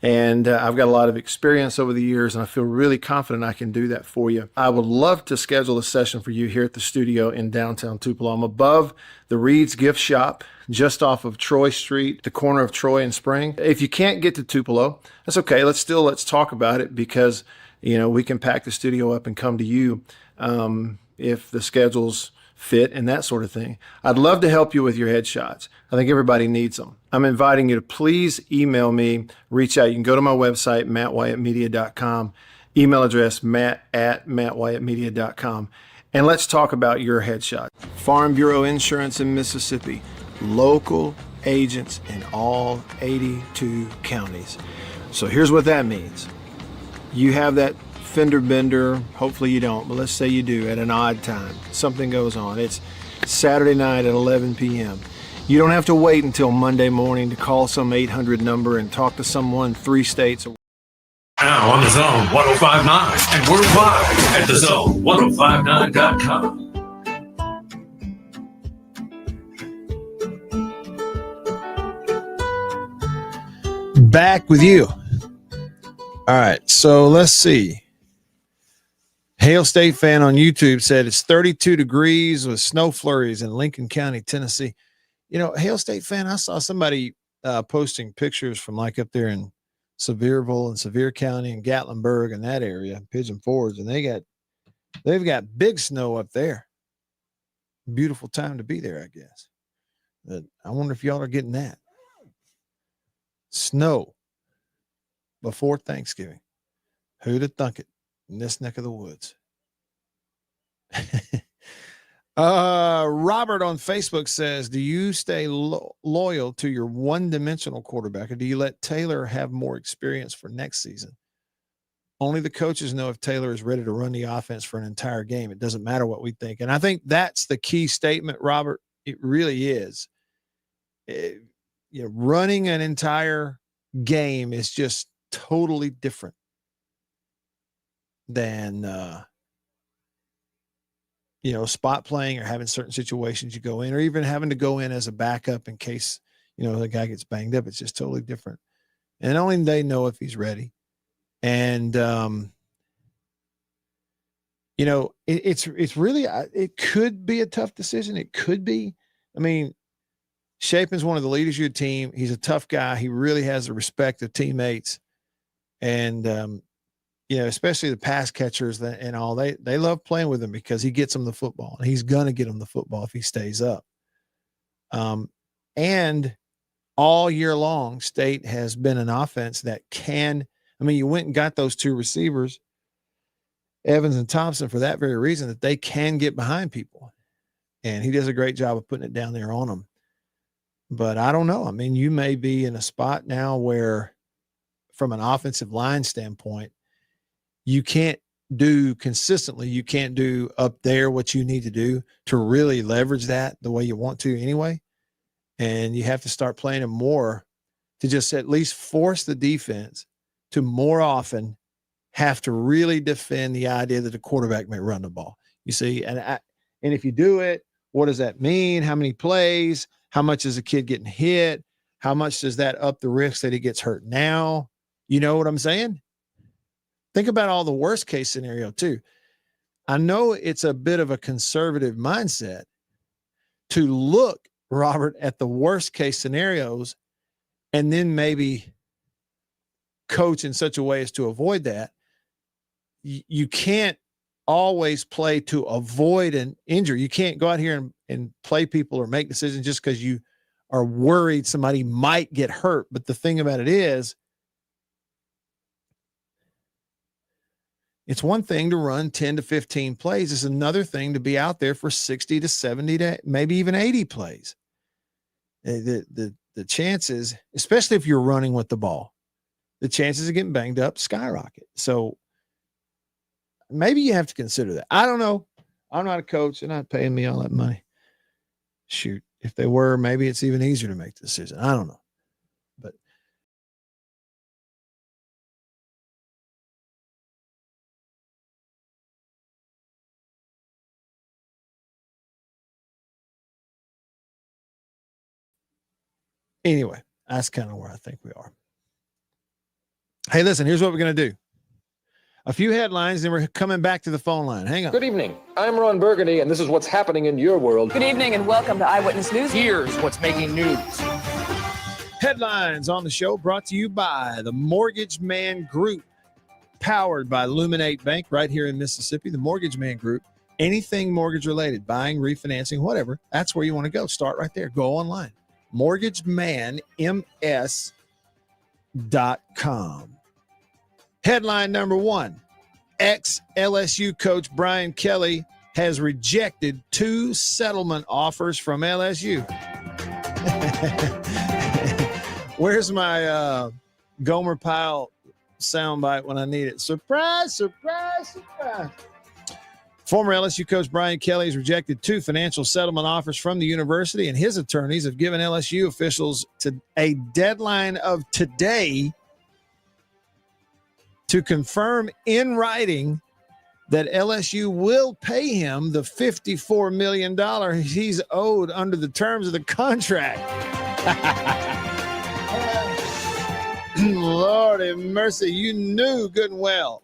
And I've got a lot of experience over the years, and I feel really confident I can do that for you. I would love to schedule a session for you here at the studio in downtown Tupelo. I'm above the Reed's Gift Shop, just off of Troy Street, the corner of Troy and Spring. If you can't get to Tupelo, that's okay. Let's talk about it, because we can pack the studio up and come to you if the schedules fit and that sort of thing. I'd love to help you with your headshots. I think everybody needs them. I'm inviting you to please email me, reach out. You can go to my website, mattwhyattmedia.com, email address matt@mattwhyattmedia.com, and let's talk about your headshot. Farm Bureau Insurance in Mississippi, local agents in all 82 counties. So here's what that means. You have that fender bender, hopefully you don't, but let's say you do at an odd time. Something goes on. It's Saturday night at 11 p.m. You don't have to wait until Monday morning to call some 800 number and talk to someone 3 states away. Now on the Zone 105.9 and worldwide at thezone1059.com. Back with you. All right, so let's see. Hail State fan on YouTube said it's 32 degrees with snow flurries in Lincoln County, Tennessee. Hail State fan, I saw somebody posting pictures from like up there in Sevierville and Sevier County and Gatlinburg and that area, Pigeon Forge, and they've got big snow up there. Beautiful time to be there, I guess. But I wonder if y'all are getting that. Snow before Thanksgiving. Who'd have thunk it in this neck of the woods? Robert on Facebook says, do you stay loyal to your one-dimensional quarterback, or do you let Taylor have more experience for next season? Only the coaches know if Taylor is ready to run the offense for an entire game. It doesn't matter what we think. And I think that's the key statement, Robert. It really is. Running an entire game is just totally different than spot playing or having certain situations you go in, or even having to go in as a backup in case the guy gets banged up. It's just totally different, and only they know if he's ready. And it's really, it could be a tough decision. It could be. I mean, Shapen's one of the leaders of your team. He's a tough guy. He really has the respect of teammates. And, especially the pass catchers and all, they love playing with him because he gets them the football, and he's going to get them the football if he stays up. And all year long, State has been an offense that you went and got those 2 receivers, Evans and Thompson, for that very reason, that they can get behind people. And he does a great job of putting it down there on them. But I don't know. I mean, you may be in a spot now where, from an offensive line standpoint, you can't do consistently. You can't do up there what you need to do to really leverage that the way you want to anyway. And you have to start playing it more to just at least force the defense to more often have to really defend the idea that the quarterback may run the ball. You see, and if you do it, what does that mean? How many plays? How much is a kid getting hit? How much does that up the risk that he gets hurt now? You know what I'm saying? Think about all the worst case scenario too. I know it's a bit of a conservative mindset to look, Robert, at the worst case scenarios and then maybe coach in such a way as to avoid that. You can't always play to avoid an injury. You can't go out here and play people or make decisions just because you are worried somebody might get hurt. But the thing about it is, it's one thing to run 10 to 15 plays. It's another thing to be out there for 60 to 70 to maybe even 80 plays. The chances, especially if you're running with the ball, the chances of getting banged up skyrocket. So maybe you have to consider that. I don't know. I'm not a coach. They're not paying me all that money. Shoot. If they were, maybe it's even easier to make the decision. I don't know. But anyway, that's kind of where I think we are. Hey, listen, here's what we're going to do. A few headlines, then we're coming back to the phone line. Hang on. Good evening. I'm Ron Burgundy, and this is what's happening in your world. Good evening, and welcome to Eyewitness News. Here's what's making news. Headlines on the show brought to you by the Mortgage Man Group, powered by Luminate Bank right here in Mississippi. The Mortgage Man Group, anything mortgage related, buying, refinancing, whatever, that's where you want to go. Start right there. Go online. MortgageManMS.com. Headline number one, ex-LSU coach Brian Kelly has rejected 2 settlement offers from LSU. Where's my Gomer Pyle soundbite when I need it? Surprise, surprise, surprise. Former LSU coach Brian Kelly has rejected 2 financial settlement offers from the university, and his attorneys have given LSU officials a deadline of today to confirm in writing that LSU will pay him the $54 million he's owed under the terms of the contract. Lord have mercy. You knew good and well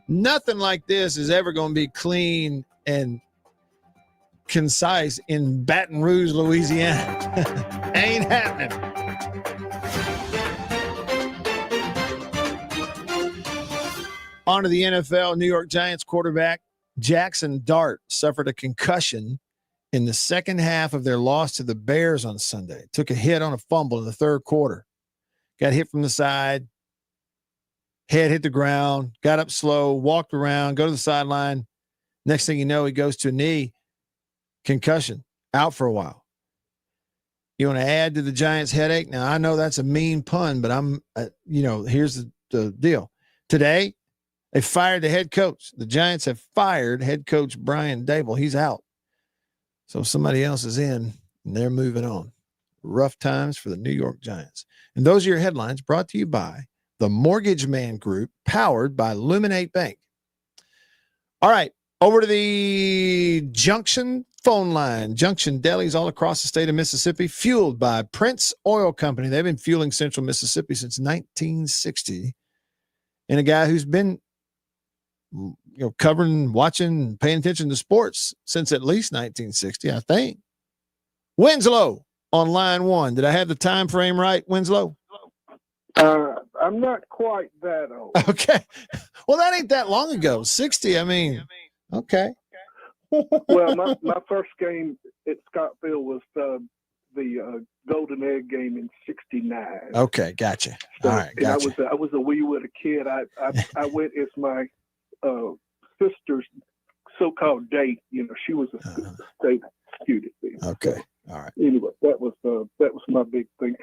nothing like this is ever going to be clean and concise in Baton Rouge, Louisiana. Ain't happening. On to the NFL. New York Giants quarterback Jackson Dart suffered a concussion in the second half of their loss to the Bears on Sunday. Took a hit on a fumble in the third quarter. Got hit from the side. Head hit the ground. Got up slow. Walked around. Go to the sideline. Next thing you know, he goes to a knee. Concussion. Out for a while. You want to add to the Giants' headache? Now, I know that's a mean pun, but here's the deal. Today, they fired the head coach. The Giants have fired head coach Brian Dable. He's out. So somebody else is in, and they're moving on. Rough times for the New York Giants. And those are your headlines brought to you by the Mortgage Man Group, powered by Luminate Bank. All right, over to the Junction phone line. Junction delis all across the state of Mississippi, fueled by Prince Oil Company. They've been fueling central Mississippi since 1960. And a guy who's been covering, watching, paying attention to sports since at least 1960, I think. Winslow on line 1. Did I have the time frame right, Winslow? I'm not quite that old. Okay. Well, that ain't that long ago. 60, I mean, okay. Well, my first game at Scottsville was the Golden Egg game in '69. Okay, gotcha. All right, gotcha. I was a wee little kid. I went as my sister's so-called date. She was a state student. Okay, all right. Anyway, that was my big thing.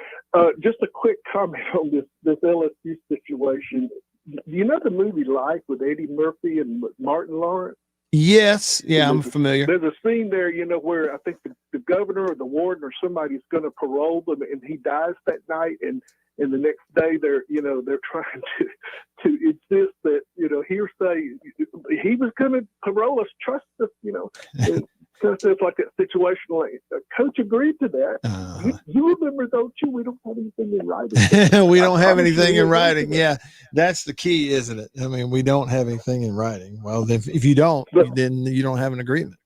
Just a quick comment on this LSU situation. Do you know the movie Life with Eddie Murphy and Martin Lawrence? Yes, yeah, I'm familiar. There's a scene there, where I think the governor or the warden or somebody's going to parole them, and he dies that night, and and the next day they're trying to insist that, hearsay, he was going to parole us, trust us, and kind of stuff like that situation. Like, Coach agreed to that. You remember, don't you? We don't have anything in writing. We don't have anything in writing. Yeah, that's the key, isn't it? I mean, we don't have anything in writing. Well, if you don't, then you don't have an agreement.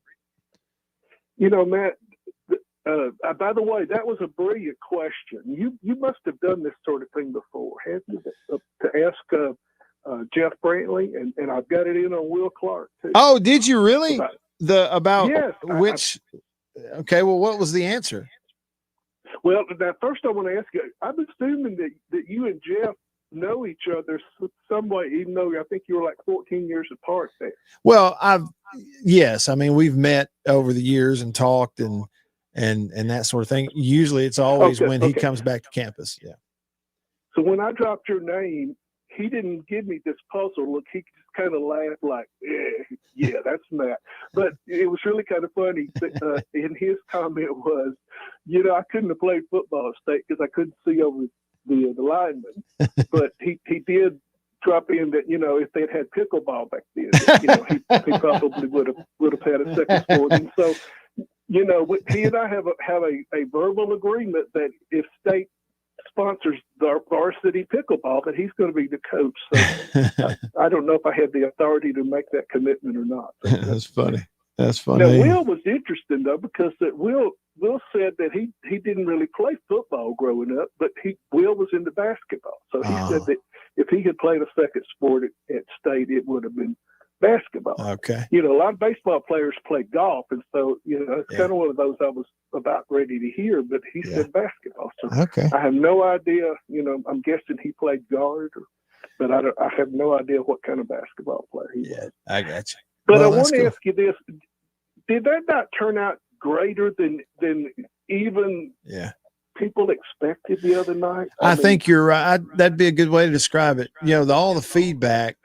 Matt, by the way, that was a brilliant question. You must have done this sort of thing before, haven't you? To ask Jeff Brantley, and I've got it in on Will Clark too. Oh, did you really? Yes, Okay, well, what was the answer? Well, now first I want to ask you, I'm assuming that you and Jeff know each other some way, even though I think you were like 14 years apart there. Well, yes. I mean, we've met over the years and talked and that sort of thing. Usually it's always when he comes back to campus. Yeah. So when I dropped your name, he didn't give me this puzzle look. He just kind of laughed like, yeah, that's Matt. But it was really kind of funny. And his comment was, I couldn't have played football at State because I couldn't see over the linemen. But he did drop in that, if they'd had pickleball back then, he probably would have had a second sport. And so, he and I have a verbal agreement that if State sponsors the varsity pickleball, that he's going to be the coach. So I don't know if I had the authority to make that commitment or not. That's funny. That's funny. Now, Will was interesting though, because Will said that he didn't really play football growing up, but Will was into basketball. So he said that if he had played a second sport at State, it would have been basketball. Okay. A lot of baseball players play golf, and so it's kind of one of those I was about ready to hear, but he said basketball. So I have no idea. I'm guessing he played guard, but I have no idea what kind of basketball player he was. I got you. But I want to ask you this: did that not turn out greater than even people expected the other night? I think you're right. That'd be a good way to describe it. All the feedback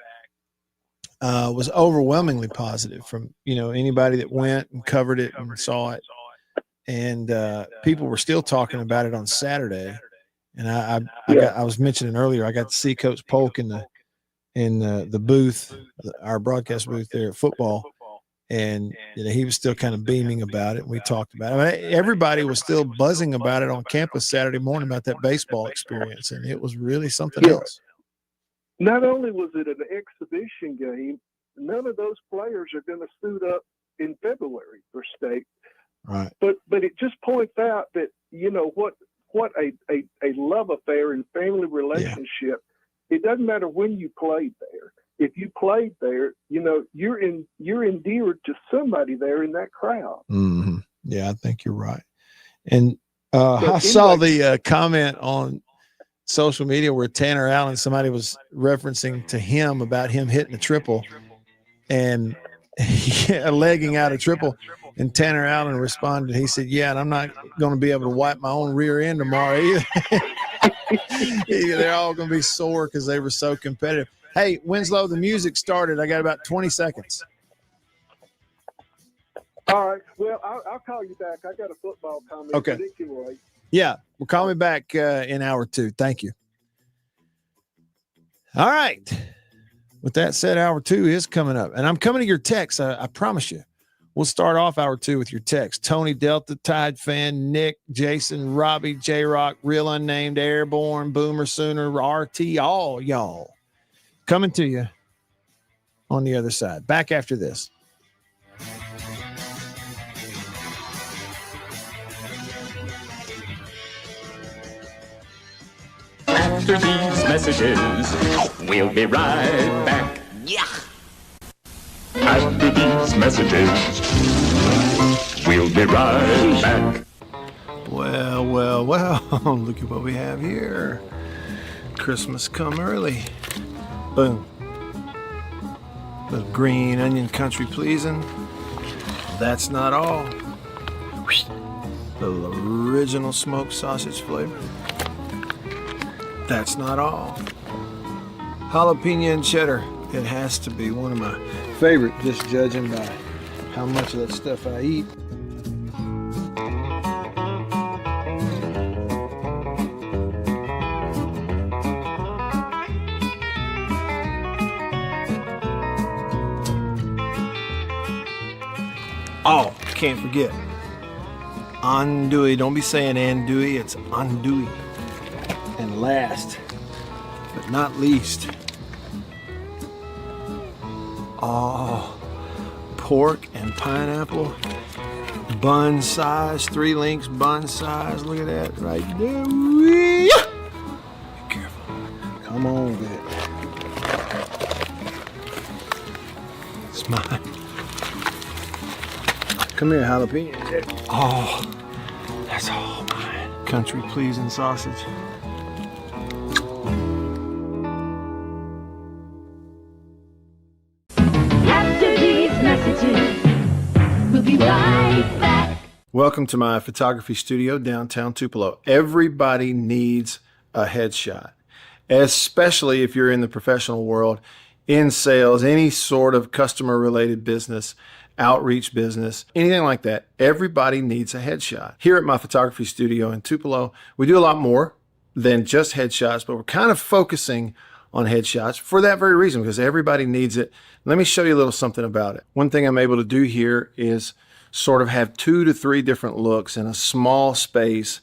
was overwhelmingly positive from anybody that went and covered it and saw it, and people were still talking about it on Saturday. And I was mentioning earlier, I got to see Coach Polk in the booth, our broadcast booth there at football, and he was still kind of beaming about it. We talked about it. I mean, everybody was still buzzing about it on campus Saturday morning about that baseball experience, and it was really something else. Not only was it an exhibition game, none of those players are going to suit up in February for State. Right. But it just points out that, what a love affair and family relationship. Yeah. It doesn't matter when you played there. If you played there, you're endeared to somebody there in that crowd. Mm-hmm. Yeah, I think you're right. And I saw the comment on social media where Tanner Allen, somebody was referencing to him about him hitting a triple and legging out a triple. And Tanner Allen responded, he said, yeah, and I'm not going to be able to wipe my own rear end tomorrow either. They're all going to be sore because they were so competitive. Hey, Winslow, the music started. I got about 20 seconds. All right. Well, I'll call you back. I got a football comment. Okay. Yeah. Well, call me back in hour 2. Thank you. All right. With that said, hour 2 is coming up. And I'm coming to your text. I promise you. We'll start off hour 2 with your text. Tony Delta, Tide fan, Nick, Jason, Robbie, J-Rock, Real Unnamed, Airborne, Boomer Sooner, RT, all y'all coming to you on the other side. Back after this. After these messages, we'll be right back. Yeah. After these messages, we'll be right back. Well, look at what we have here. Christmas come early. Boom. Little green onion country pleasing. That's not all. Little original smoked sausage flavor. That's not all. Jalapeno and cheddar. It has to be one of my favorite, just judging by how much of that stuff I eat. Oh, can't forget. Andouille. Don't be saying andouille, it's andouille. And last, but not least, pork and pineapple. Bun size, 3 links bun size. Look at that right there. Be careful. Come on with it. It's mine. Come here, jalapeno. Oh, that's all mine. Country pleasing sausage. After these messages, we'll be right back. Welcome to my photography studio downtown Tupelo. Everybody needs a headshot, especially if you're in the professional world, in sales, any sort of customer related business, outreach business, anything like that. Everybody needs a headshot. Here at my photography studio in Tupelo, we do a lot more than just headshots, but we're kind of focusing on headshots for that very reason, because everybody needs it. Let me show you a little something about it. One thing I'm able to do here is sort of have 2 to 3 different looks in a small space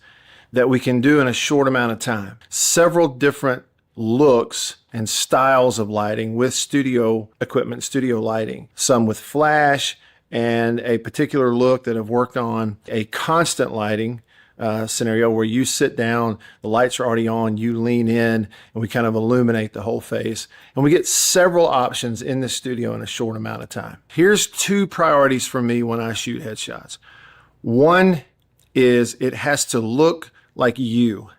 that we can do in a short amount of time. Several different looks and styles of lighting with studio equipment, studio lighting. Some with flash and a particular look that I've worked on, a constant lighting scenario where you sit down, the lights are already on, you lean in, and we kind of illuminate the whole face. And we get several options in the studio in a short amount of time. Here's 2 priorities for me when I shoot headshots. One is it has to look like you.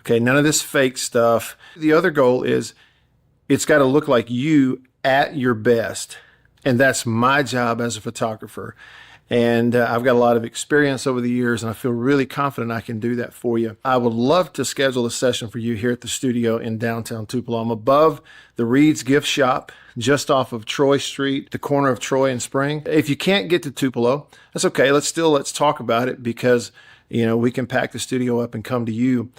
Okay, none of this fake stuff. The other goal is it's got to look like you at your best. And that's my job as a photographer. And I've got a lot of experience over the years, and I feel really confident I can do that for you. I would love to schedule a session for you here at the studio in downtown Tupelo. I'm above the Reed's Gift Shop, just off of Troy Street, the corner of Troy and Spring. If you can't get to Tupelo, that's okay. Let's talk about it, because we can pack the studio up and come to you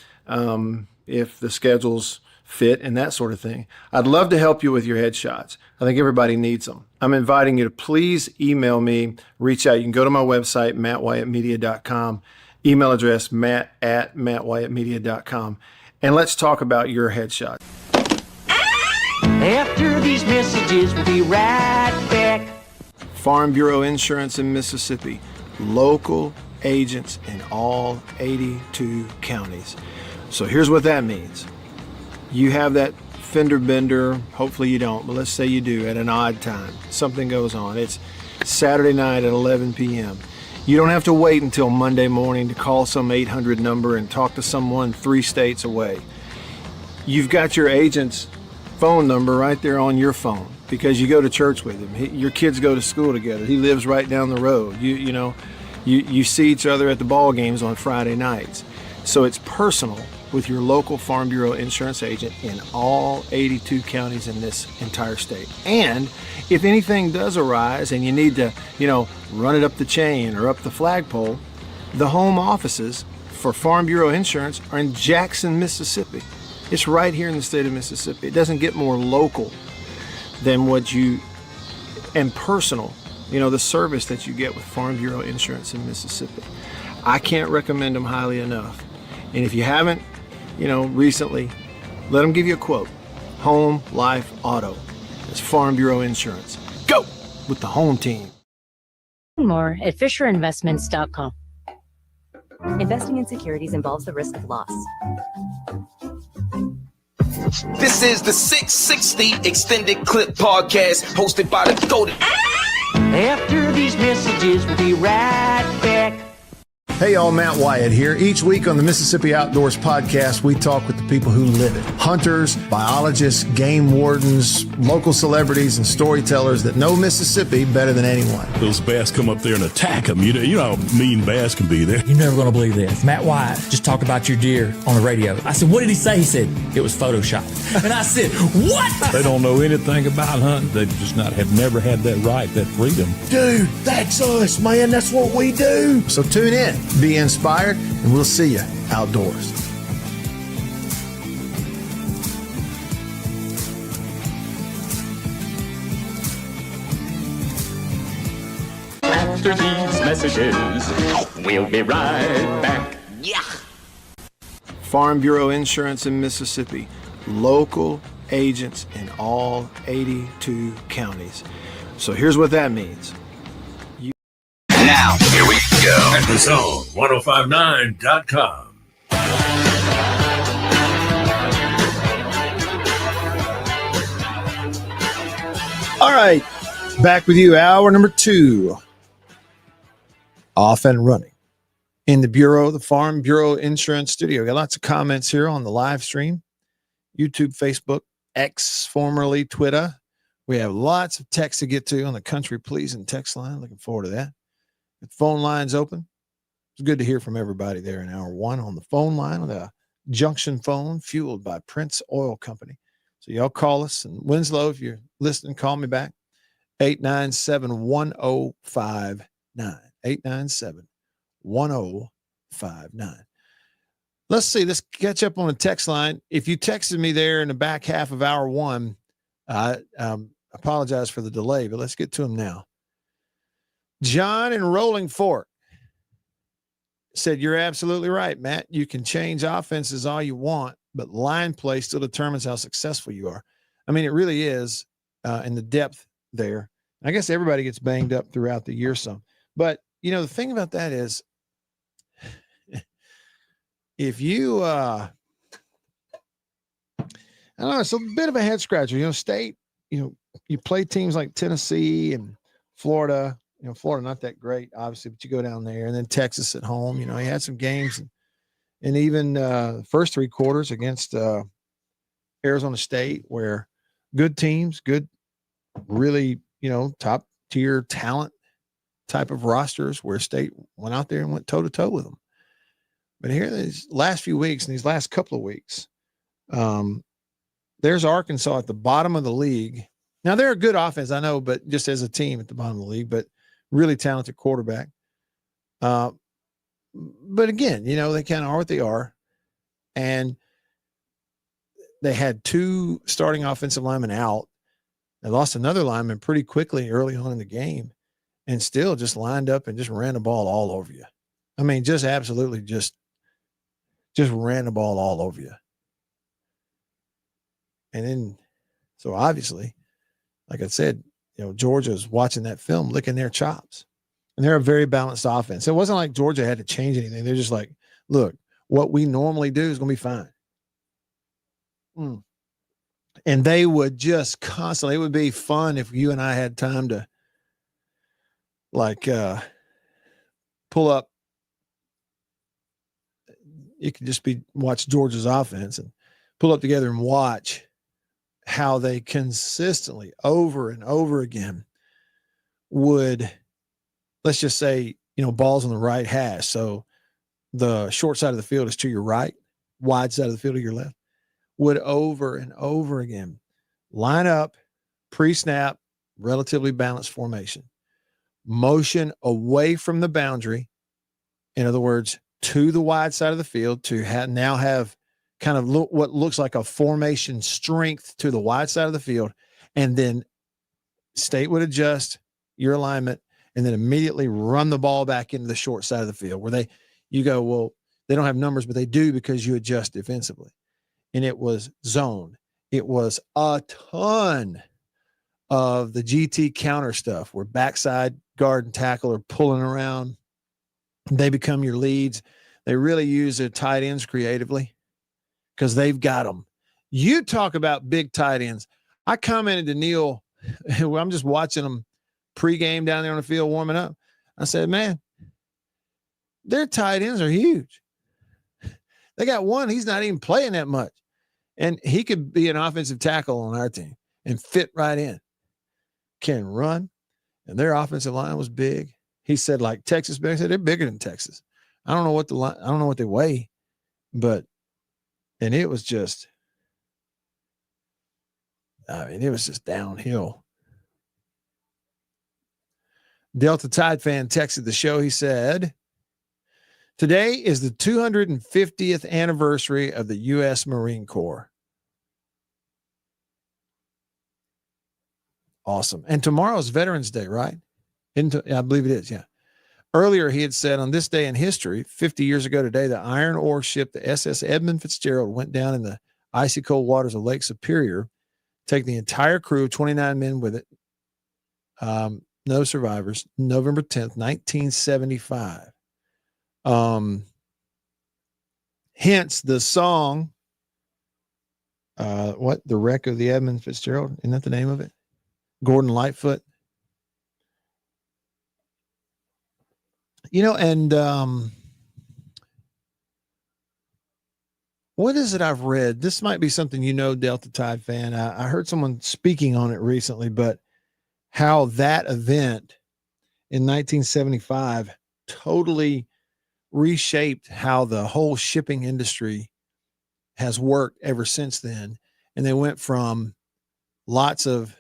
if the schedules fit and that sort of thing. I'd love to help you with your headshots. I think everybody needs them. I'm inviting you to please email me, reach out. You can go to my website, mattwhyattmedia.com, email address matt@mattwhyattmedia.com, and let's talk about your headshot. After these messages, we'll be right back. Farm Bureau Insurance in Mississippi, local agents in all 82 counties. So here's what that means. You have that fender bender, hopefully you don't, but let's say you do at an odd time. Something goes on. It's Saturday night at 11 p.m. You don't have to wait until Monday morning to call some 800 number and talk to someone 3 states away. You've got your agent's phone number right there on your phone because you go to church with him. Your kids go to school together. He lives right down the road. You see each other at the ball games on Friday nights. So it's personal with your local Farm Bureau insurance agent in all 82 counties in this entire state. And if anything does arise and you need to, run it up the chain or up the flagpole, the home offices for Farm Bureau Insurance are in Jackson, Mississippi. It's right here in the state of Mississippi. It doesn't get more local than and personal, the service that you get with Farm Bureau Insurance in Mississippi. I can't recommend them highly enough. And if you haven't, recently, let them give you a quote. Home, life, auto. It's Farm Bureau Insurance. Go with the home team. More at FisherInvestments.com. Investing in securities involves the risk of loss. This is the 660 Extended Clip Podcast, hosted by the Golden. After these messages, we'll be right back. Hey y'all, Matt Wyatt here. Each week on the Mississippi Outdoors Podcast, we talk with the people who live it. Hunters, biologists, game wardens, local celebrities, and storytellers that know Mississippi better than anyone. Those bass come up there and attack them. You know how mean bass can be there. You're never going to believe this. Matt Wyatt just talked about your deer on the radio. I said, what did he say? He said, it was Photoshopped. And I said, what? They don't know anything about hunting. They just have never had that right, that freedom. Dude, that's us, man. That's what we do. So tune in. Be inspired, and we'll see you outdoors. after these messages. We'll be right back. Yeah. Farm Bureau Insurance in Mississippi. Local agents in all 82 counties. So here's what that means. Now, here we go. At the zone, 1059.com. All right, back with you. Hour number 2. Off and running in the Bureau, the Farm Bureau Insurance Studio. Got lots of comments here on the live stream, YouTube, Facebook, X, formerly Twitter. We have lots of text to get to on the Country Pleasing text line. Looking forward to that. The phone line's open. It's good to hear from everybody there in hour 1 on the phone line, on the junction phone fueled by Prince Oil Company. So y'all call us. And Winslow, if you're listening, call me back. 897-1059. 897-1059. Let's see. Let's catch up on the text line. If you texted me there in the back half of hour 1, I apologize for the delay, but let's get to them now. John in Rolling Fork said, you're absolutely right, Matt. You can change offenses all you want, but line play still determines how successful you are. I mean, it really is in the depth there. I guess everybody gets banged up throughout the year some. But, you know, the thing about that is if you I don't know, it's a bit of a head scratcher. You know, State, you know, you play teams like Tennessee and Florida. You know, Florida not that great, obviously, but you go down there, and then Texas at home. You know, he had some games, and even first 3 quarters against Arizona State, where good teams, good, really, you know, top tier talent type of rosters, where State went out there and went toe to toe with them. But here, these last few weeks, and these last couple of weeks, there's Arkansas at the bottom of the league. Now they're a good offense, I know, but just as a team at the bottom of the league, but really talented quarterback. But again, you know, they kind of are what they are. And they had 2 starting offensive linemen out. They lost another lineman pretty quickly early on in the game, and still just lined up and just ran the ball all over you. I mean, just absolutely just ran the ball all over you. And then, so obviously, like I said, you know, Georgia's watching that film, licking their chops. And they're a very balanced offense. It wasn't like Georgia had to change anything. They're just like, look, what we normally do is going to be fine. And they would just constantly, it would be fun if you and I had time to like pull up. You could just watch Georgia's offense and pull up together and watch how they consistently over and over again would, let's just say, you know, balls on the right hash. So the short side of the field is to your right, wide side of the field to your left, would over and over again line up, pre-snap, relatively balanced formation, motion away from the boundary. In other words, to the wide side of the field to now have kind of what looks like a formation strength to the wide side of the field. And then State would adjust your alignment and then immediately run the ball back into the short side of the field where you go, well, they don't have numbers, but they do because you adjust defensively. And it was zone. It was a ton of the GT counter stuff where backside guard and tackle are pulling around. They become your leads. They really use their tight ends creatively because they've got them. You talk about big tight ends. I commented to Neil, I'm just watching them pregame down there on the field warming up. I said, man, their tight ends are huge. They got one, he's not even playing that much. And he could be an offensive tackle on our team and fit right in. Can run. And their offensive line was big. He said, like Texas, I said, they're bigger than Texas. I don't know what they weigh, but, and it was just, it was just downhill. Delta Tide fan texted the show. He said, today is the 250th anniversary of the U.S. Marine Corps. Awesome. And tomorrow's Veterans Day, right? I believe it is, yeah. Earlier, he had said, on this day in history, 50 years ago today, the iron ore ship, the SS Edmund Fitzgerald, went down in the icy cold waters of Lake Superior, taking the entire crew, 29 men with it. No survivors. November 10th, 1975. Hence the song, The Wreck of the Edmund Fitzgerald? Isn't that the name of it? Gordon Lightfoot. And what is it I've read? This might be something Delta Tide fan. I heard someone speaking on it recently, but how that event in 1975 totally reshaped how the whole shipping industry has worked ever since then. And they went from lots of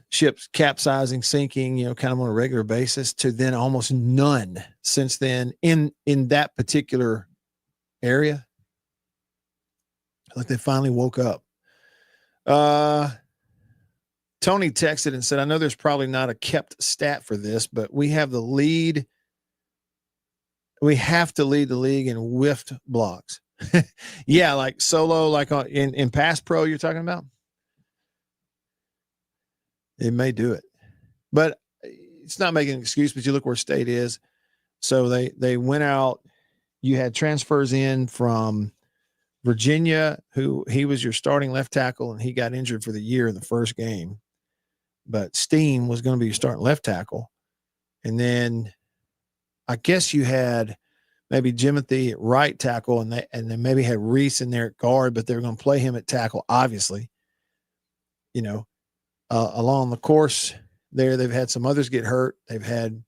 ships capsizing, sinking, kind of on a regular basis, to then almost none since then in that particular area. Like they finally woke up. Tony texted and said, I know there's probably not a kept stat for this, but we have the lead. We have to lead the league in whiffed blocks. Yeah, like solo, like in Pass Pro you're talking about. It may do it, but it's not making an excuse. But you look where State is. So they went out. You had transfers in from Virginia, who he was your starting left tackle, and he got injured for the year in the first game. But Steen was going to be your starting left tackle. And then I guess you had maybe Jimothy at right tackle, and they maybe had Reese in there at guard, but they were going to play him at tackle, obviously. Along the course there, they've had some others get hurt. They've had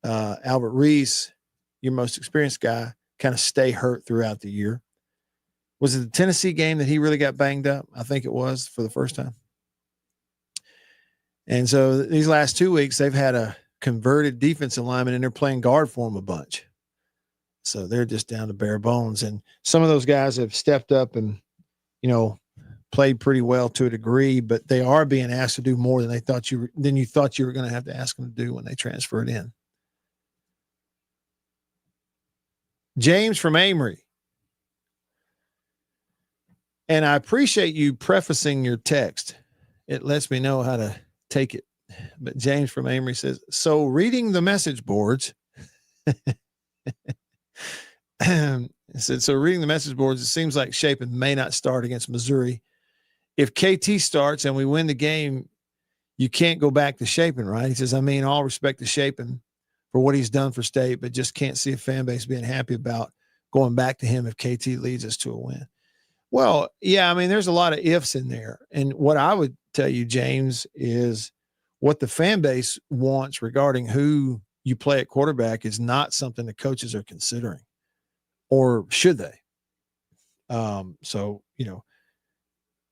Albert Reese, your most experienced guy, kind of stay hurt throughout the year. Was it the Tennessee game that he really got banged up? I think it was, for the first time. And so these last 2 weeks, they've had a converted defensive lineman, and they're playing guard for him a bunch. So they're just down to bare bones. And some of those guys have stepped up and, played pretty well to a degree, but they are being asked to do more than you thought you were going to have to ask them to do when they transferred in. James from Amory. And I appreciate you prefacing your text. It lets me know how to take it. But James from Amory says, so reading the message boards, it said, so reading the message boards, it seems like Shapen may not start against Missouri. If KT starts and we win the game, you can't go back to Shapen, right? He says, all respect to Shapen for what he's done for State, but just can't see a fan base being happy about going back to him if KT leads us to a win. Well, yeah, there's a lot of ifs in there. And what I would tell you, James, is what the fan base wants regarding who you play at quarterback is not something the coaches are considering, or should they?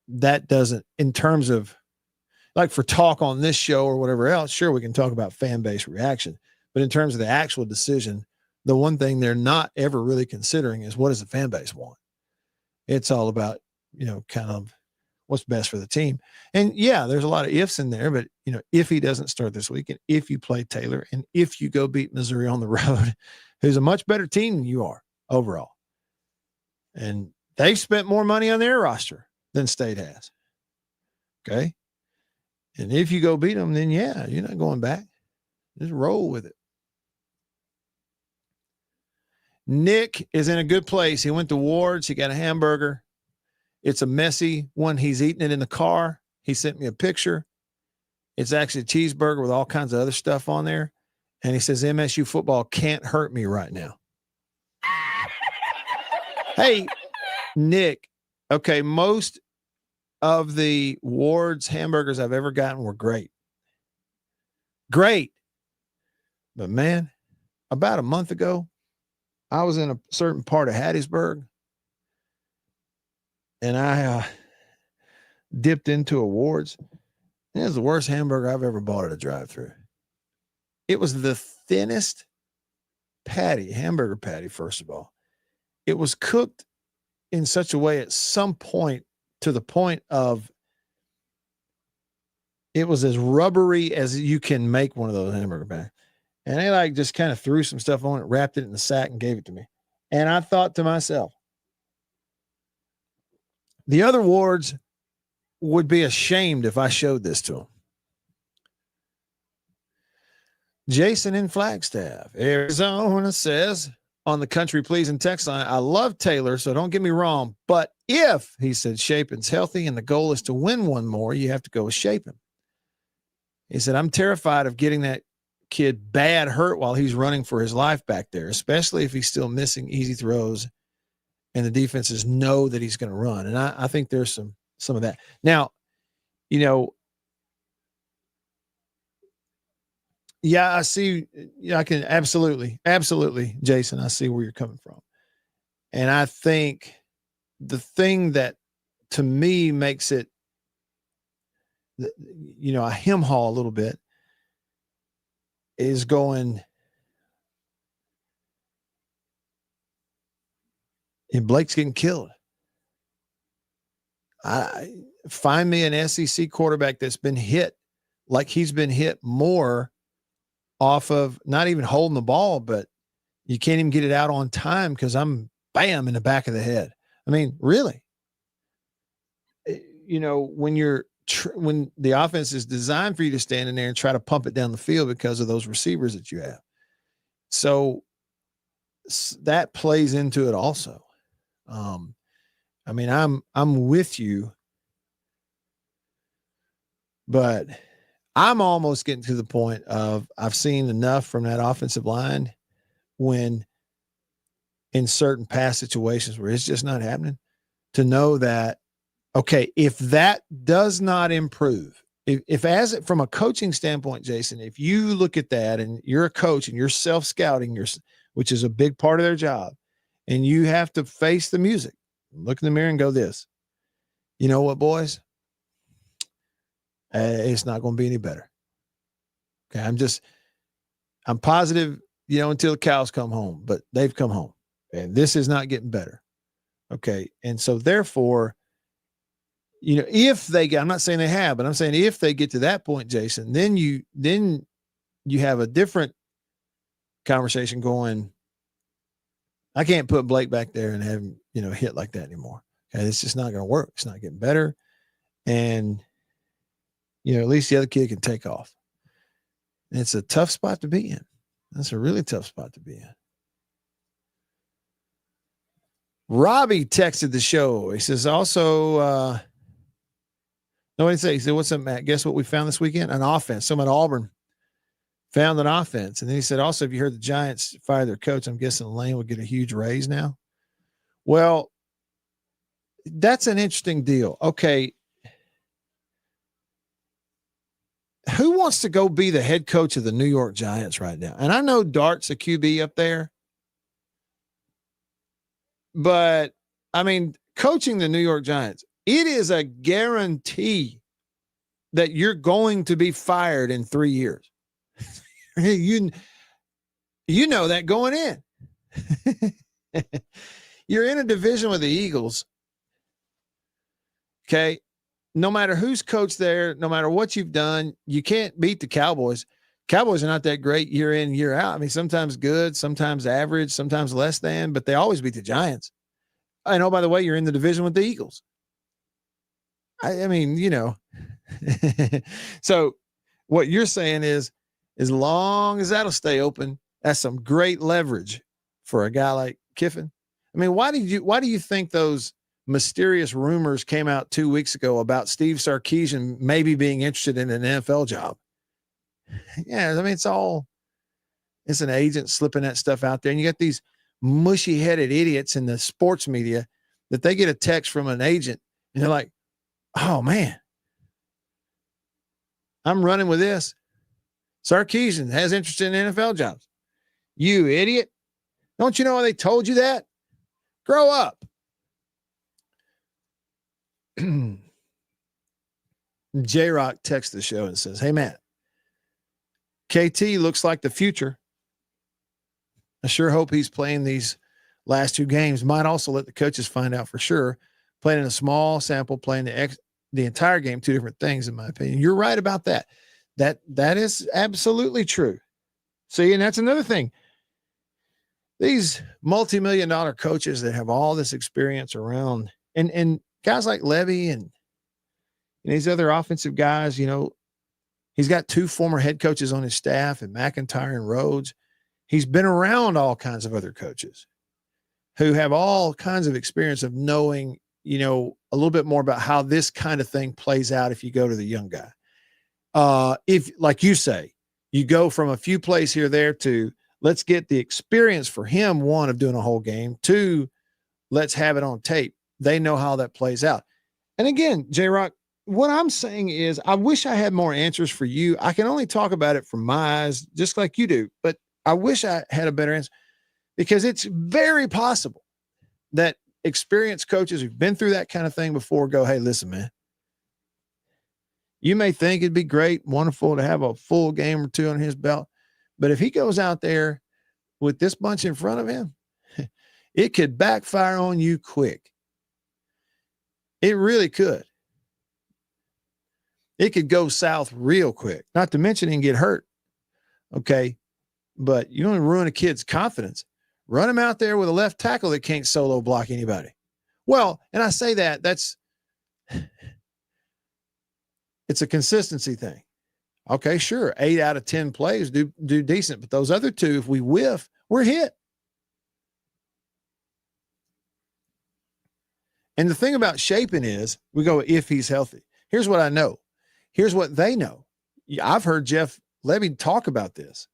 That doesn't, in terms of like for talk on this show or whatever else, sure, we can talk about fan base reaction, but in terms of the actual decision, the one thing they're not ever really considering is what does the fan base want? It's all about, kind of what's best for the team. And yeah, there's a lot of ifs in there, but if he doesn't start this week, and if you play Taylor, and if you go beat Missouri on the road, who's a much better team than you are overall. And they've spent more money on their roster than State has. Okay. And if you go beat them, then yeah, you're not going back. Just roll with it. Nick is in a good place. He went to Ward's. He got a hamburger. It's a messy one. He's eating it in the car. He sent me a picture. It's actually a cheeseburger with all kinds of other stuff on there. And he says, MSU football can't hurt me right now. Hey, Nick. Okay. Most of the Ward's hamburgers I've ever gotten were great. Great. But man, about a month ago, I was in a certain part of Hattiesburg, and I dipped into a Ward's. It was the worst hamburger I've ever bought at a drive-thru. It was the thinnest patty, hamburger patty, first of all. It was cooked in such a way at some point to the point of It was as rubbery as you can make one of those hamburger bags. And they like just kind of threw some stuff on it, wrapped it in the sack and gave it to me. And I thought to myself, the other wards would be ashamed if I showed this to them. Jason in Flagstaff, Arizona says on the country pleasing text line, I love Taylor, so don't get me wrong. But if, he said, Shapen's healthy and the goal is to win one more, you have to go with Shapen. He said, I'm terrified of getting that kid bad hurt while he's running for his life back there, especially if he's still missing easy throws and the defenses know that he's going to run. And I think there's some of that. Now, you know, yeah, I see. Yeah, I can absolutely, Jason, I see where you're coming from. And I think the thing that to me makes it, you know, a hem haul a little bit is going, and Blake's getting killed. Find me an SEC quarterback that's been hit like he's been hit more off of not even holding the ball, but you can't even get it out on time because I'm bam in the back of the head. I mean, really, you know, when when the offense is designed for you to stand in there and try to pump it down the field because of those receivers that you have. So that plays into it also. I mean, I'm with you, but I'm almost getting to the point of I've seen enough from that offensive line when in certain past situations where it's just not happening to know that, okay, if that does not improve, if as from a coaching standpoint, Jason, if you look at that and you're a coach and you're self-scouting, which is a big part of their job, and you have to face the music, look in the mirror and go this, you know what, boys? It's not going to be any better. Okay. I'm positive, you know, until the cows come home, but they've come home and this is not getting better. Okay. And so therefore, you know, if they get, I'm not saying they have, but I'm saying if they get to that point, Jason, then you have a different conversation going. I can't put Blake back there and have him, you know, hit like that anymore. Okay. It's just not going to work. It's not getting better. And, you know, at least the other kid can take off. And it's a tough spot to be in. That's a really tough spot to be in. Robbie texted the show. He says also, no, what did he say? He said, what's up, Matt? Guess what we found this weekend? An offense. Someone at Auburn found an offense. And then he said, also, if you heard the Giants fire their coach, I'm guessing Lane would get a huge raise now. Well, that's an interesting deal. Okay. Who wants to go be the head coach of the New York Giants right now? And I know Dart's a QB up there, but I mean, coaching the New York Giants, it is a guarantee that you're going to be fired in 3 years. You know that going in. You're in a division with the Eagles. Okay. No matter who's coached there, no matter what you've done, you can't beat the Cowboys. Cowboys are not that great year in, year out. I mean, sometimes good, sometimes average, sometimes less than, but they always beat the Giants. I know, by the way, you're in the division with the Eagles. I mean, you know. So what you're saying is, as long as that'll stay open, that's some great leverage for a guy like Kiffin. I mean, why do you think those mysterious rumors came out 2 weeks ago about Steve Sarkisian maybe being interested in an NFL job? Yeah, I mean, it's an agent slipping that stuff out there. And you got these mushy-headed idiots in the sports media that they get a text from an agent and they're like, oh, man, I'm running with this. Sarkisian has interest in NFL jobs. You idiot. Don't you know they told you that? Grow up. J-Rock texts the show and says, hey, Matt, KT looks like the future. I sure hope he's playing these last two games. Might also let the coaches find out for sure. Playing in a small sample, playing the the entire game, two different things, in my opinion. You're right about that. That is absolutely true. See, and that's another thing. These multi-million-dollar coaches that have all this experience around, and guys like Levy and these other offensive guys, he's got two former head coaches on his staff, and McIntyre and Rhodes. He's been around all kinds of other coaches who have all kinds of experience of knowing, a little bit more about how this kind of thing plays out if you go to the young guy. If, like you say, you go from a few plays here or there to let's get the experience for him, one, of doing a whole game, two, let's have it on tape. They know how that plays out. And again, J-Rock, what I'm saying is I wish I had more answers for you. I can only talk about it from my eyes, just like you do, but I wish I had a better answer, because it's very possible that experienced coaches who've been through that kind of thing before go, hey, listen, man, you may think it'd be great, wonderful to have a full game or two on his belt, but if he goes out there with this bunch in front of him, it could backfire on you quick. It really could. It could go south real quick, not to mention he can get hurt. Okay. But you don't ruin a kid's confidence. Run him out there with a left tackle that can't solo block anybody. Well, and I say it's a consistency thing. Okay, sure. 8 out of 10 plays do decent, but those other two, if we whiff, we're hit. And the thing about shaping is we go, if he's healthy. Here's what I know. Here's what they know. I've heard Jeff Levy talk about this.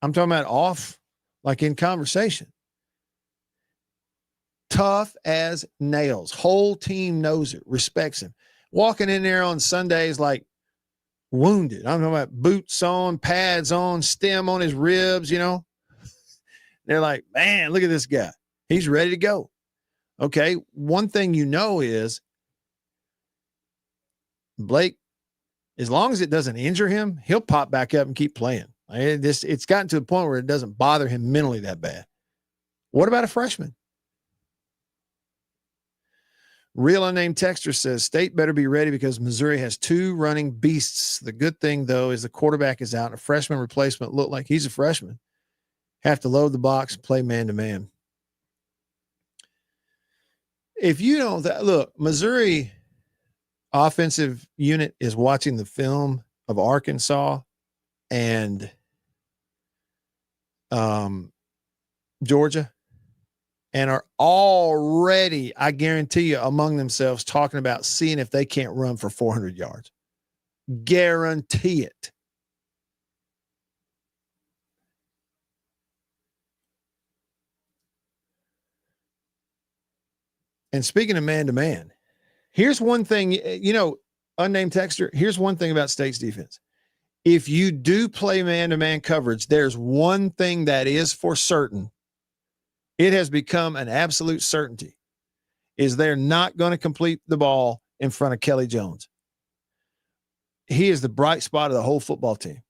I'm talking about off, like in conversation. Tough as nails. Whole team knows it, respects him. Walking in there on Sundays like wounded. I'm talking about boots on, pads on, stem on his ribs, They're like, man, look at this guy. He's ready to go. Okay, one thing is Blake, as long as it doesn't injure him, he'll pop back up and keep playing. It's gotten to the point where it doesn't bother him mentally that bad. What about a freshman? Real unnamed texter says, State better be ready because Missouri has 2 running beasts. The good thing, though, is the quarterback is out. A freshman replacement look like he's a freshman. Have to load the box, play man-to-man. If you don't, look, Missouri offensive unit is watching the film of Arkansas and Georgia, and are already, I guarantee you, among themselves talking about seeing if they can't run for 400 yards. Guarantee it. And speaking of man-to-man, here's one thing, unnamed texter, here's one thing about State's defense. If you do play man-to-man coverage, there's one thing that is for certain. It has become an absolute certainty, is they're not going to complete the ball in front of Kelly Jones. He is the bright spot of the whole football team.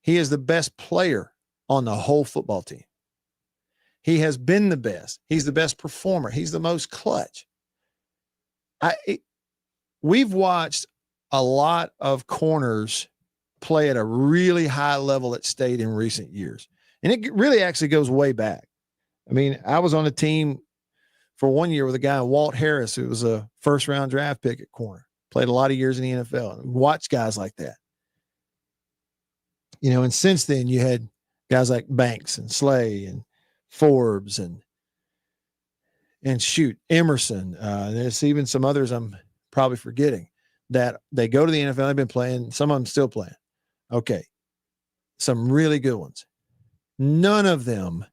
He is the best player on the whole football team. He has been the best. He's the best performer. He's the most clutch. We've watched a lot of corners play at a really high level at State in recent years. And it really actually goes way back. I mean, I was on a team for 1 year with a guy, Walt Harris, who was a first-round draft pick at corner. Played a lot of years in the NFL. And watched guys like that. And since then you had guys like Banks and Slay and Forbes and Emerson. There's even some others I'm probably forgetting that they go to the NFL. They've been playing. Some of them still playing. Okay. Some really good ones. None of them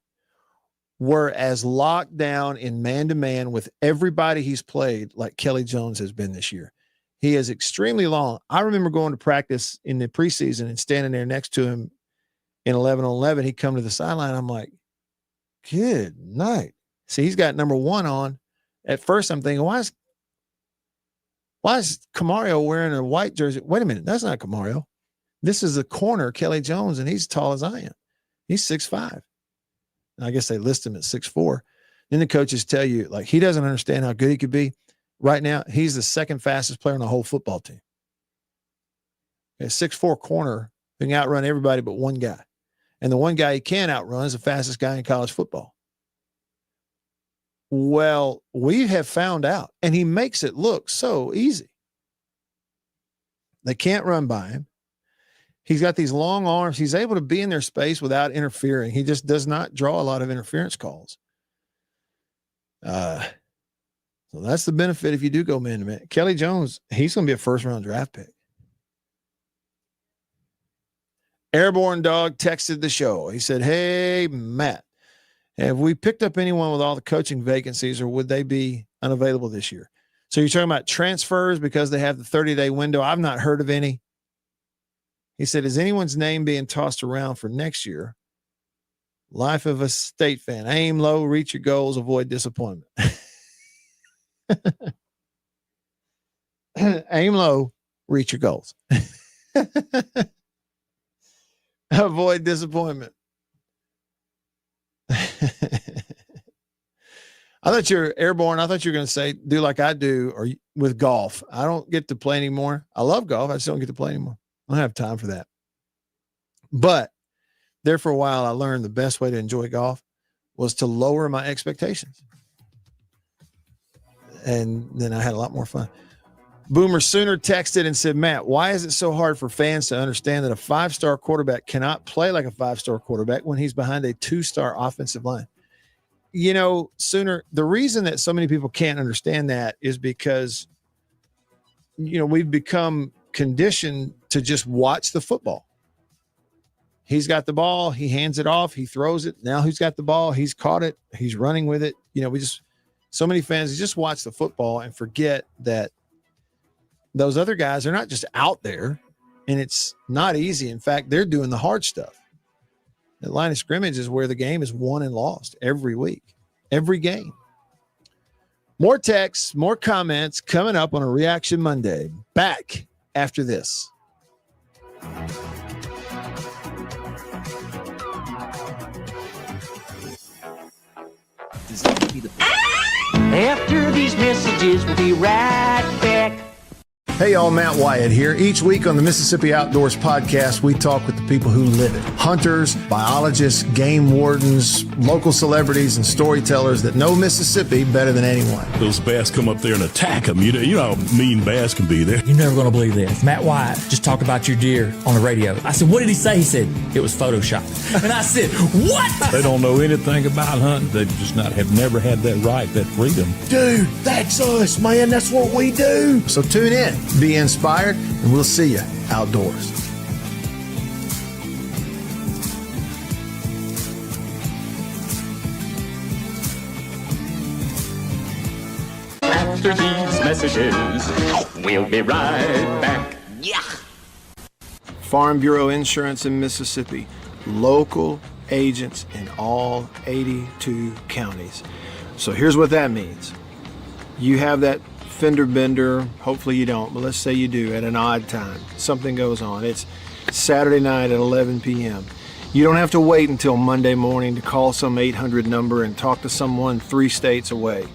were as locked down in man-to-man with everybody he's played like Kelly Jones has been this year. He is extremely long. I remember going to practice in the preseason and standing there next to him in 11-on-11. He'd come to the sideline. I'm like, good night. See, he's got number 1 on. At first I'm thinking, why is Camario wearing a white jersey? Wait a minute. That's not Camario. This is the corner, Kelly Jones, and he's tall as I am. He's 6'5". I guess they list him at 6'4". Then the coaches tell you, like, he doesn't understand how good he could be. Right now, he's the second fastest player on the whole football team. A 6'4" corner who can outrun everybody but one guy. And the one guy he can outrun is the fastest guy in college football. Well, we have found out, and he makes it look so easy. They can't run by him. He's got these long arms. He's able to be in their space without interfering. He just does not draw a lot of interference calls. So that's the benefit if you do go man to man. Kelly Jones, he's going to be a first-round draft pick. Airborne Dog texted the show. He said, hey, Matt, have we picked up anyone with all the coaching vacancies, or would they be unavailable this year? So you're talking about transfers because they have the 30-day window. I've not heard of any. He said, is anyone's name being tossed around for next year? Life of a State fan. Aim low, reach your goals, avoid disappointment. Aim low, reach your goals. Avoid disappointment. I thought you're airborne. I thought you were going to say, do like I do, or with golf. I don't get to play anymore. I love golf. I just don't get to play anymore. I don't have time for that. But there for a while, I learned the best way to enjoy golf was to lower my expectations. And then I had a lot more fun. Boomer Sooner texted and said, Matt, why is it so hard for fans to understand that a 5-star quarterback cannot play like a 5-star quarterback when he's behind a 2-star offensive line? You know, Sooner, the reason that so many people can't understand that is because, you know, we've become conditioned to just watch the football. He's got the ball. He hands it off. He throws it. Now he's got the ball. He's caught it. He's running with it. You know, so many fans just watch the football and forget that those other guys are not just out there, and it's not easy. In fact, they're doing the hard stuff. The line of scrimmage is where the game is won and lost every week, every game. More texts, more comments coming up on a Reaction Monday. Back after this. After these messages, we'll be right back. Hey y'all, Matt Wyatt here. Each week on the Mississippi Outdoors podcast, we talk with the people who live it. Hunters, biologists, game wardens, local celebrities, and storytellers that know Mississippi better than anyone. Those bass come up there and attack them. You know how mean bass can be there. You're never going to believe this. Matt Wyatt just talked about your deer on the radio. I said, what did he say? He said, it was Photoshopped. And I said, what? They don't know anything about hunting. They just have never had that right, that freedom. Dude, that's us, man. That's what we do. So tune in, be inspired, and we'll see you outdoors. After these messages, we'll be right back. Yeah. Farm Bureau Insurance in Mississippi. Local agents in all 82 counties. So here's what that means. You have that fender bender, hopefully you don't, but let's say you do at an odd time. Something goes on. It's Saturday night at 11 p.m. You don't have to wait until Monday morning to call some 800 number and talk to someone 3 states away.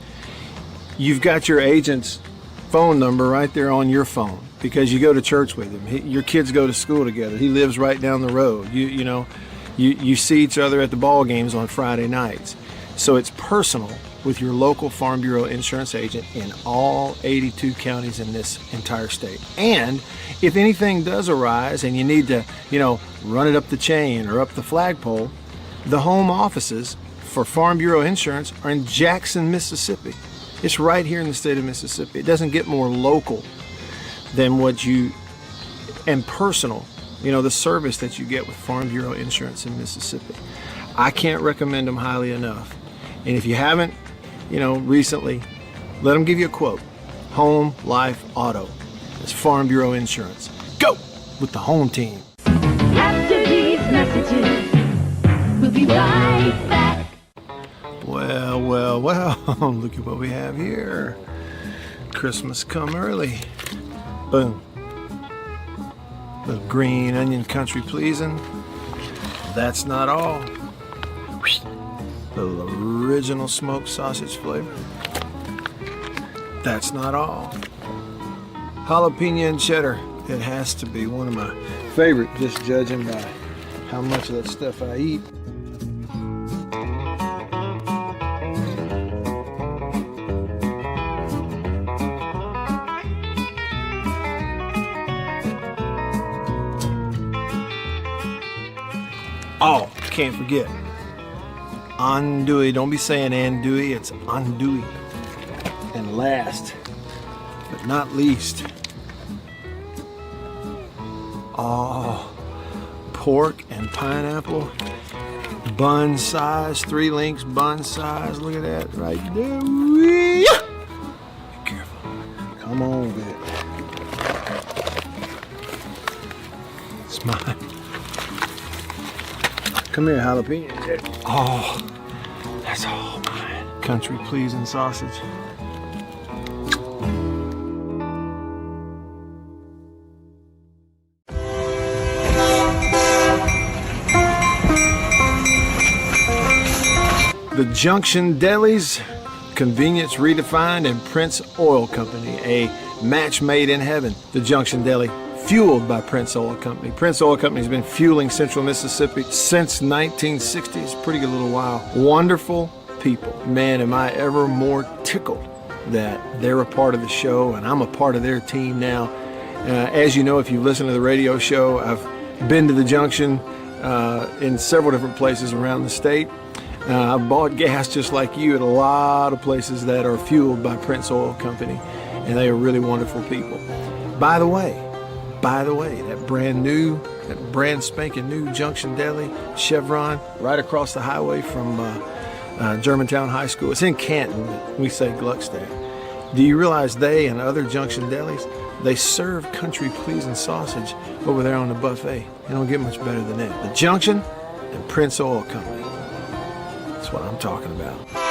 You've got your agent's phone number right there on your phone because you go to church with him. Your kids go to school together. He lives right down the road. You see each other at the ball games on Friday nights. So it's personal with your local Farm Bureau insurance agent in all 82 counties in this entire state. And if anything does arise and you need to, run it up the chain or up the flagpole, the home offices for Farm Bureau Insurance are in Jackson, Mississippi. It's right here in the state of Mississippi. It doesn't get more local than and personal, the service that you get with Farm Bureau Insurance in Mississippi. I can't recommend them highly enough. And if you haven't, recently, let them give you a quote. Home, life, auto. It's Farm Bureau Insurance. Go with the home team. After these messages, we'll be right back. Well, look at what we have here. Christmas come early. Boom. Little green onion country pleasing. That's not all. Little original smoked sausage flavor. that's not all. Jalapeno and cheddar. It has to be one of my favorite, just judging by how much of that stuff I eat. Oh, can't forget. Andouille. Don't be saying andouille, it's andouille. And last, but not least, pork and pineapple. Bun size, 3 links bun size. Look at that right there. Be careful. Come on with it. It's mine. Come here, jalapeno. Oh, that's all mine. Country pleasing sausage. The Junction Delis, convenience redefined, and Prince Oil Company, a match made in heaven. The Junction Deli, fueled by Prince Oil Company. Prince Oil Company has been fueling Central Mississippi since 1960s, pretty good little while. Wonderful people. Man, am I ever more tickled that they're a part of the show and I'm a part of their team now. As you know, if you listen to the radio show, I've been to the Junction in several different places around the state. I've bought gas just like you at a lot of places that are fueled by Prince Oil Company, and they are really wonderful people. By the way, that brand spanking new Junction Deli, Chevron, right across the highway from Germantown High School. It's in Canton, but we say Gluckstadt. Do you realize they and other Junction Delis, they serve country pleasing sausage over there on the buffet? You don't get much better than that. The Junction and Prince Oil Company. That's what I'm talking about.